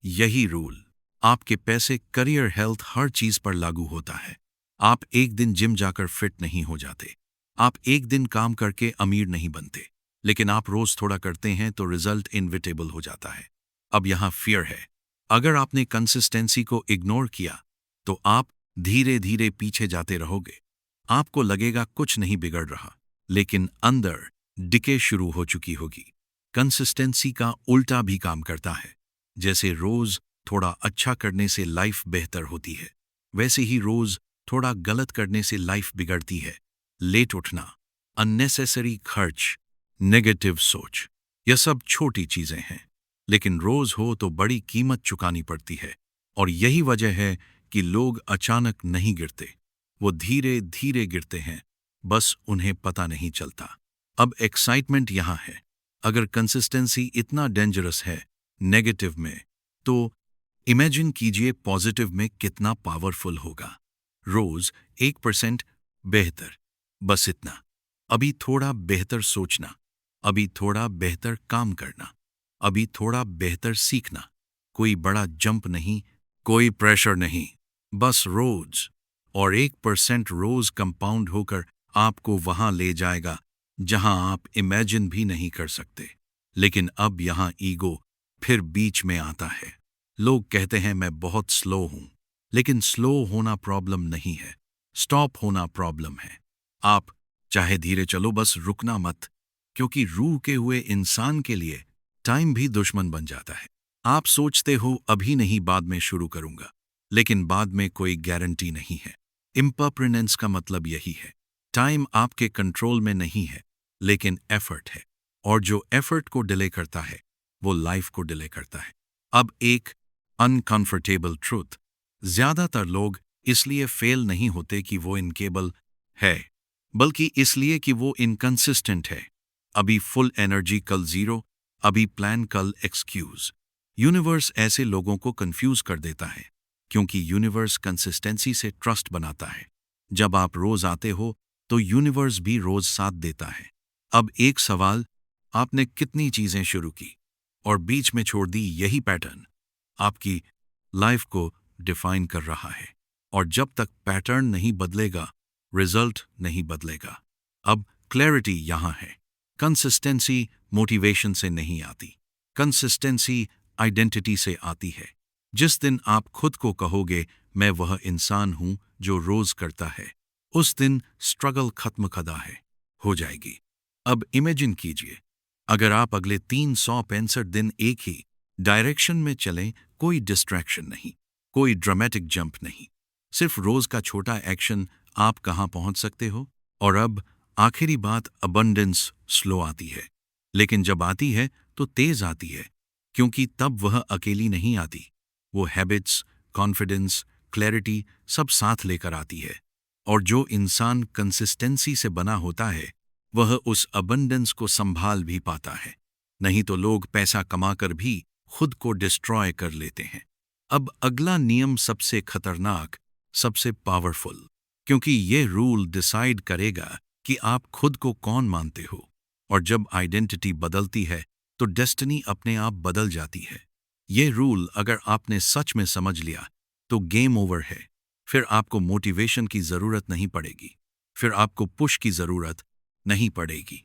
यही रूल आपके पैसे, करियर, हेल्थ, हर चीज पर लागू होता है। आप एक दिन जिम जाकर फिट नहीं हो जाते, आप एक दिन काम करके अमीर नहीं बनते, लेकिन आप रोज थोड़ा करते हैं तो रिजल्ट इनविटेबल हो जाता है। अब यहां फियर है, अगर आपने कंसिस्टेंसी को इग्नोर किया तो आप धीरे धीरे पीछे जाते रहोगे। आपको लगेगा कुछ नहीं बिगड़ रहा, लेकिन अंदर डिके शुरू हो चुकी होगी। कंसिस्टेंसी का उल्टा भी काम करता है। जैसे रोज थोड़ा अच्छा करने से लाइफ बेहतर होती है, वैसे ही रोज थोड़ा गलत करने से लाइफ बिगड़ती है। लेट उठना, अननेसेसरी खर्च, नेगेटिव सोच, यह सब छोटी चीजें हैं, लेकिन रोज हो तो बड़ी कीमत चुकानी पड़ती है। और यही वजह है कि लोग अचानक नहीं गिरते, वो धीरे धीरे गिरते हैं, बस उन्हें पता नहीं चलता। अब एक्साइटमेंट यहां है, अगर कंसिस्टेंसी इतना डेंजरस है नेगेटिव में, तो इमेजिन कीजिए पॉजिटिव में कितना पावरफुल होगा। रोज 1% बेहतर, बस इतना। अभी थोड़ा बेहतर सोचना, अभी थोड़ा बेहतर काम करना, अभी थोड़ा बेहतर सीखना। कोई बड़ा जंप नहीं, कोई प्रेशर नहीं, बस रोज। और 1% रोज कंपाउंड होकर आपको वहां ले जाएगा जहां आप इमेजिन भी नहीं कर सकते। लेकिन अब यहां ईगो फिर बीच में आता है। लोग कहते हैं मैं बहुत स्लो हूं, लेकिन स्लो होना प्रॉब्लम नहीं है, स्टॉप होना प्रॉब्लम है। आप चाहे धीरे चलो, बस रुकना मत, क्योंकि रुके हुए इंसान के लिए टाइम भी दुश्मन बन जाता है। आप सोचते हो अभी नहीं, बाद में शुरू करूंगा, लेकिन बाद में कोई गारंटी नहीं है। इम्परमानेंस का मतलब यही है, टाइम आपके कंट्रोल में नहीं है, लेकिन एफर्ट है। और जो एफर्ट को डिले करता है वो लाइफ को डिले करता है। अब एक अनकंफर्टेबल ट्रूथ, ज्यादातर लोग इसलिए फेल नहीं होते कि वो इनकेबल है, बल्कि इसलिए कि वो इनकंसिस्टेंट है। अभी फुल एनर्जी, कल जीरो, अभी प्लान, कल एक्सक्यूज। यूनिवर्स ऐसे लोगों को कंफ्यूज कर देता है, क्योंकि यूनिवर्स कंसिस्टेंसी से ट्रस्ट बनाता है। जब आप रोज आते हो तो यूनिवर्स भी रोज साथ देता है। अब एक सवाल, आपने कितनी चीजें शुरू की और बीच में छोड़ दी? यही पैटर्न आपकी लाइफ को डिफाइन कर रहा है। और जब तक पैटर्न नहीं बदलेगा, रिजल्ट नहीं बदलेगा। अब क्लैरिटी यहां है, कंसिस्टेंसी मोटिवेशन से नहीं आती, कंसिस्टेंसी आइडेंटिटी से आती है। जिस दिन आप खुद को कहोगे मैं वह इंसान हूं जो रोज करता है, उस दिन स्ट्रगल खत्म कदा है हो जाएगी। अब इमेजिन कीजिए, अगर आप अगले 365 दिन एक ही डायरेक्शन में चलें, कोई डिस्ट्रैक्शन नहीं, कोई ड्रामेटिक जंप नहीं, सिर्फ रोज का छोटा एक्शन, आप कहां पहुंच सकते हो? और अब आखिरी बात, अबंडेंस स्लो आती है, लेकिन जब आती है तो तेज आती है, क्योंकि तब वह अकेली नहीं आती, वो हैबिट्स, कॉन्फिडेंस, क्लैरिटी सब साथ लेकर आती है। और जो इंसान कंसिस्टेंसी से बना होता है वह उस अबंडेंस को संभाल भी पाता है। नहीं तो लोग पैसा कमाकर भी खुद को डिस्ट्रॉय कर लेते हैं। अब अगला नियम सबसे खतरनाक, सबसे पावरफुल, क्योंकि ये रूल डिसाइड करेगा कि आप खुद को कौन मानते हो। और जब आइडेंटिटी बदलती है तो डेस्टिनी अपने आप बदल जाती है। ये रूल अगर आपने सच में समझ लिया तो गेम ओवर है। फिर आपको मोटिवेशन की जरूरत नहीं पड़ेगी, फिर आपको पुश की जरूरत नहीं पड़ेगी,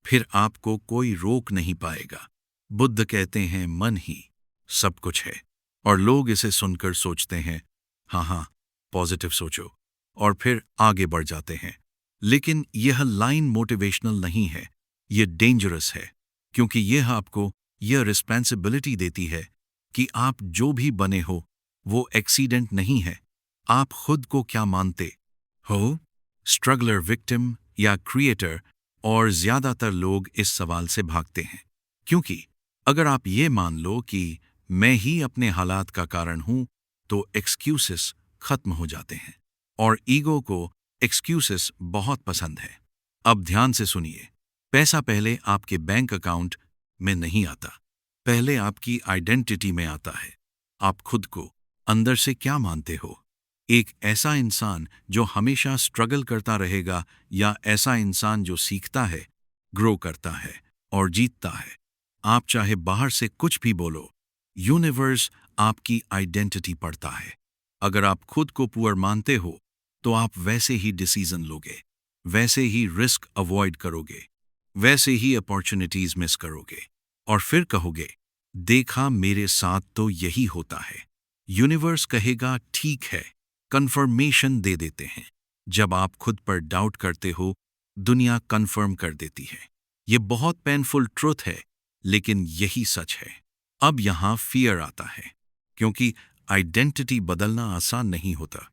फिर आपको कोई रोक नहीं पाएगा। बुद्ध कहते हैं मन ही सब कुछ है। और लोग इसे सुनकर सोचते हैं हाँ हाँ पॉजिटिव सोचो, और फिर आगे बढ़ जाते हैं। लेकिन यह लाइन मोटिवेशनल नहीं है, यह डेंजरस है, क्योंकि यह आपको यह रिस्पॉन्सिबिलिटी देती है कि आप जो भी बने हो वो एक्सीडेंट नहीं है। आप खुद को क्या मानते हो, स्ट्रगलर, विक्टिम या क्रिएटर? और ज्यादातर लोग इस सवाल से भागते हैं, क्योंकि अगर आप ये मान लो कि मैं ही अपने हालात का कारण हूं, तो एक्सक्यूसेस खत्म हो जाते हैं। और ईगो को एक्सक्यूसेस बहुत पसंद है। अब ध्यान से सुनिए, पैसा पहले आपके बैंक अकाउंट में नहीं आता, पहले आपकी आइडेंटिटी में आता है। आप खुद को अंदर से क्या मानते हो? एक ऐसा इंसान जो हमेशा स्ट्रगल करता रहेगा, या ऐसा इंसान जो सीखता है, ग्रो करता है और जीतता है? आप चाहे बाहर से कुछ भी बोलो, यूनिवर्स आपकी आइडेंटिटी पढ़ता है। अगर आप खुद को पुअर मानते हो तो आप वैसे ही डिसीजन लोगे, वैसे ही रिस्क अवॉइड करोगे, वैसे ही अपॉर्चुनिटीज मिस करोगे, और फिर कहोगे देखा मेरे साथ तो यही होता है। यूनिवर्स कहेगा ठीक है, कंफर्मेशन दे देते हैं। जब आप खुद पर डाउट करते हो, दुनिया कंफर्म कर देती है। ये बहुत पेनफुल ट्रुथ है, लेकिन यही सच है। अब यहां फियर आता है, क्योंकि आइडेंटिटी बदलना आसान नहीं होता।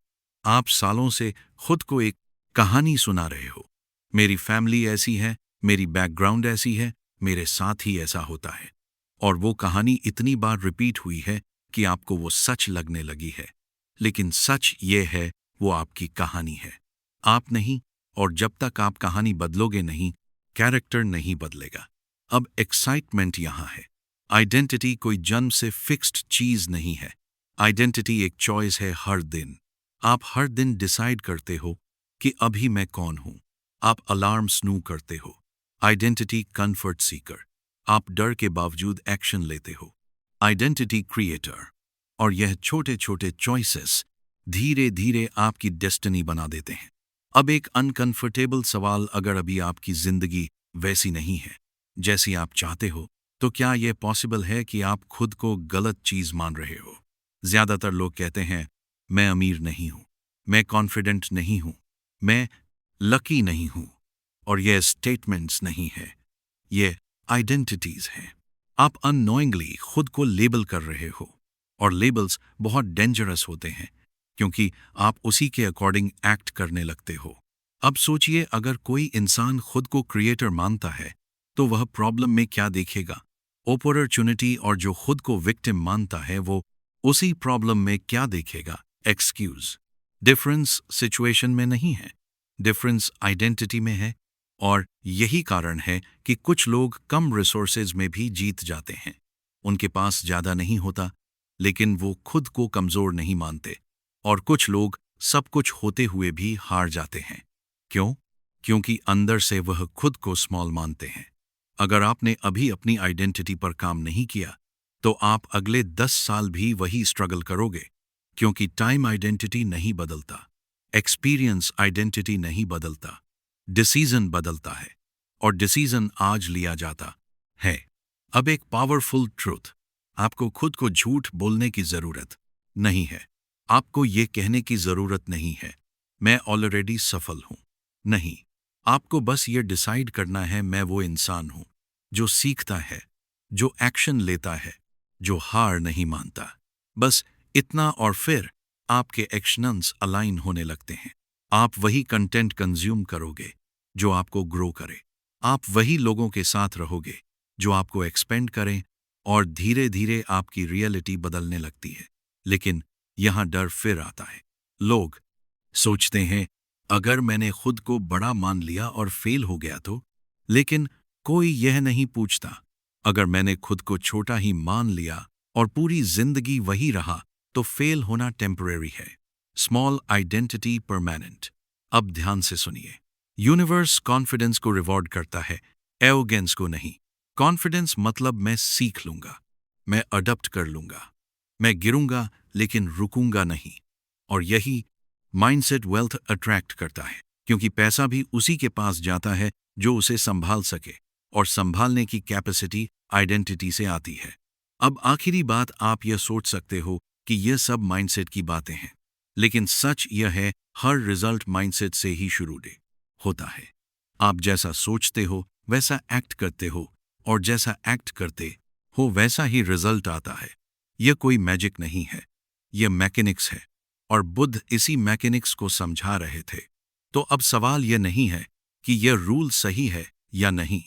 आप सालों से खुद को एक कहानी सुना रहे हो, मेरी फैमिली ऐसी है, मेरी बैकग्राउंड ऐसी है, मेरे साथ ही ऐसा होता है। और वो कहानी इतनी बार रिपीट हुई है कि आपको वो सच लगने लगी है। लेकिन सच ये है, वो आपकी कहानी है, आप नहीं। और जब तक आप कहानी बदलोगे नहीं, कैरेक्टर नहीं बदलेगा। अब एक्साइटमेंट यहां है। आइडेंटिटी कोई जन्म से फिक्स्ड चीज नहीं है। आइडेंटिटी एक चॉइस है हर दिन। आप हर दिन डिसाइड करते हो कि अभी मैं कौन हूं। आप अलार्म स्नू करते हो। Identity comfort Sikar. आप डर के बावजूद एक्शन लेते हो। Identity creator. और यह छोटे छोटे चॉइसेस धीरे धीरे आपकी डेस्टिनी बना देते हैं। अब एक अनकंफर्टेबल सवाल, अगर अभी आपकी जिंदगी वैसी नहीं है जैसी आप चाहते हो, तो क्या यह पॉसिबल है कि आप खुद को गलत चीज मान रहे हो? ज्यादातर लोग कहते हैं, मैं अमीर नहीं हूं, मैं कॉन्फिडेंट नहीं हूं, मैं लकी नहीं हूं। और यह स्टेटमेंट्स नहीं है, ये आइडेंटिटीज हैं। आप अननोइंगली खुद को लेबल कर रहे हो। और लेबल्स बहुत डेंजरस होते हैं, क्योंकि आप उसी के अकॉर्डिंग एक्ट करने लगते हो। अब सोचिए, अगर कोई इंसान खुद को क्रिएटर मानता है तो वह प्रॉब्लम में क्या देखेगा? अपॉर्चुनिटी। और जो खुद को विक्टिम मानता है वो उसी प्रॉब्लम में क्या देखेगा? एक्सक्यूज। डिफरेंस सिचुएशन में नहीं है, डिफरेंस आइडेंटिटी में है। और यही कारण है कि कुछ लोग कम रिसोर्सेज में भी जीत जाते हैं। उनके पास ज्यादा नहीं होता, लेकिन वो खुद को कमजोर नहीं मानते। और कुछ लोग सब कुछ होते हुए भी हार जाते हैं। क्यों? क्योंकि अंदर से वह खुद को स्मॉल मानते हैं। अगर आपने अभी अपनी आइडेंटिटी पर काम नहीं किया, तो आप अगले 10 साल भी वही स्ट्रगल करोगे। क्योंकि टाइम आइडेंटिटी नहीं बदलता, एक्सपीरियंस आइडेंटिटी नहीं बदलता, डिसीजन बदलता है। और डिसीजन आज लिया जाता है। अब एक पावरफुल ट्रूथ, आपको खुद को झूठ बोलने की जरूरत नहीं है। आपको ये कहने की जरूरत नहीं है, मैं ऑलरेडी सफल हूं। नहीं, आपको बस ये डिसाइड करना है, मैं वो इंसान हूं जो सीखता है, जो एक्शन लेता है, जो हार नहीं मानता। बस इतना। और फिर आपके एक्शंस अलाइन होने लगते हैं। आप वही कंटेंट कंज्यूम करोगे जो आपको ग्रो करे। आप वही लोगों के साथ रहोगे जो आपको एक्सपेंड करें। और धीरे धीरे आपकी रियलिटी बदलने लगती है। लेकिन यहां डर फिर आता है। लोग सोचते हैं, अगर मैंने खुद को बड़ा मान लिया और फेल हो गया तो? लेकिन कोई यह नहीं पूछता, अगर मैंने खुद को छोटा ही मान लिया और पूरी जिंदगी वही रहा, तो फेल होना टेम्परेरी है, स्मॉल आइडेंटिटी परमानेंट। अब ध्यान से सुनिए। यूनिवर्स कॉन्फिडेंस को रिवॉर्ड करता है, एरोगेंस को नहीं। कॉन्फिडेंस मतलब मैं सीख लूंगा, मैं अडप्ट कर लूंगा, मैं गिरूंगा लेकिन रुकूंगा नहीं। और यही माइंडसेट वेल्थ अट्रैक्ट करता है, क्योंकि पैसा भी उसी के पास जाता है जो उसे संभाल सके। और संभालने की कैपेसिटी आइडेंटिटी से आती है। अब आखिरी बात, आप यह सोच सकते हो कि यह सब माइंडसेट की बातें हैं, लेकिन सच यह है, हर रिजल्ट माइंडसेट से ही शुरू होता है। आप जैसा सोचते हो वैसा एक्ट करते हो, और जैसा एक्ट करते हो वैसा ही रिजल्ट आता है। यह कोई मैजिक नहीं है, यह मैकेनिक्स है। और बुद्ध इसी मैकेनिक्स को समझा रहे थे। तो अब सवाल यह नहीं है कि यह रूल सही है या नहीं।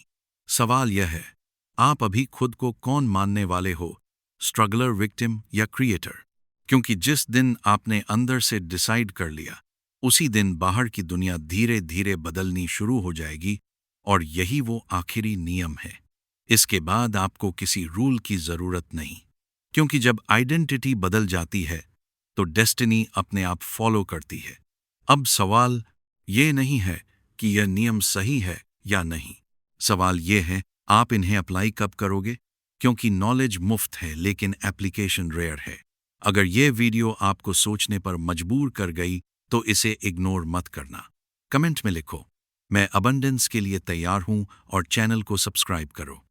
सवाल यह है, आप अभी खुद को कौन मानने वाले हो, स्ट्रगलर, विक्टिम या क्रिएटर? क्योंकि जिस दिन आपने अंदर से डिसाइड कर लिया, उसी दिन बाहर की दुनिया धीरे धीरे बदलनी शुरू हो जाएगी। और यही वो आखिरी नियम है। इसके बाद आपको किसी रूल की जरूरत नहीं, क्योंकि जब आइडेंटिटी बदल जाती है तो डेस्टिनी अपने आप फॉलो करती है। अब सवाल ये नहीं है कि यह नियम सही है या नहीं। सवाल यह है, आप इन्हें अप्लाई कब करोगे? क्योंकि नॉलेज मुफ्त है, लेकिन एप्लीकेशन रेयर है। अगर यह वीडियो आपको सोचने पर मजबूर कर गई, तो इसे इग्नोर मत करना। कमेंट में लिखो, मैं अबंडेंस के लिए तैयार हूं, और चैनल को सब्सक्राइब करो।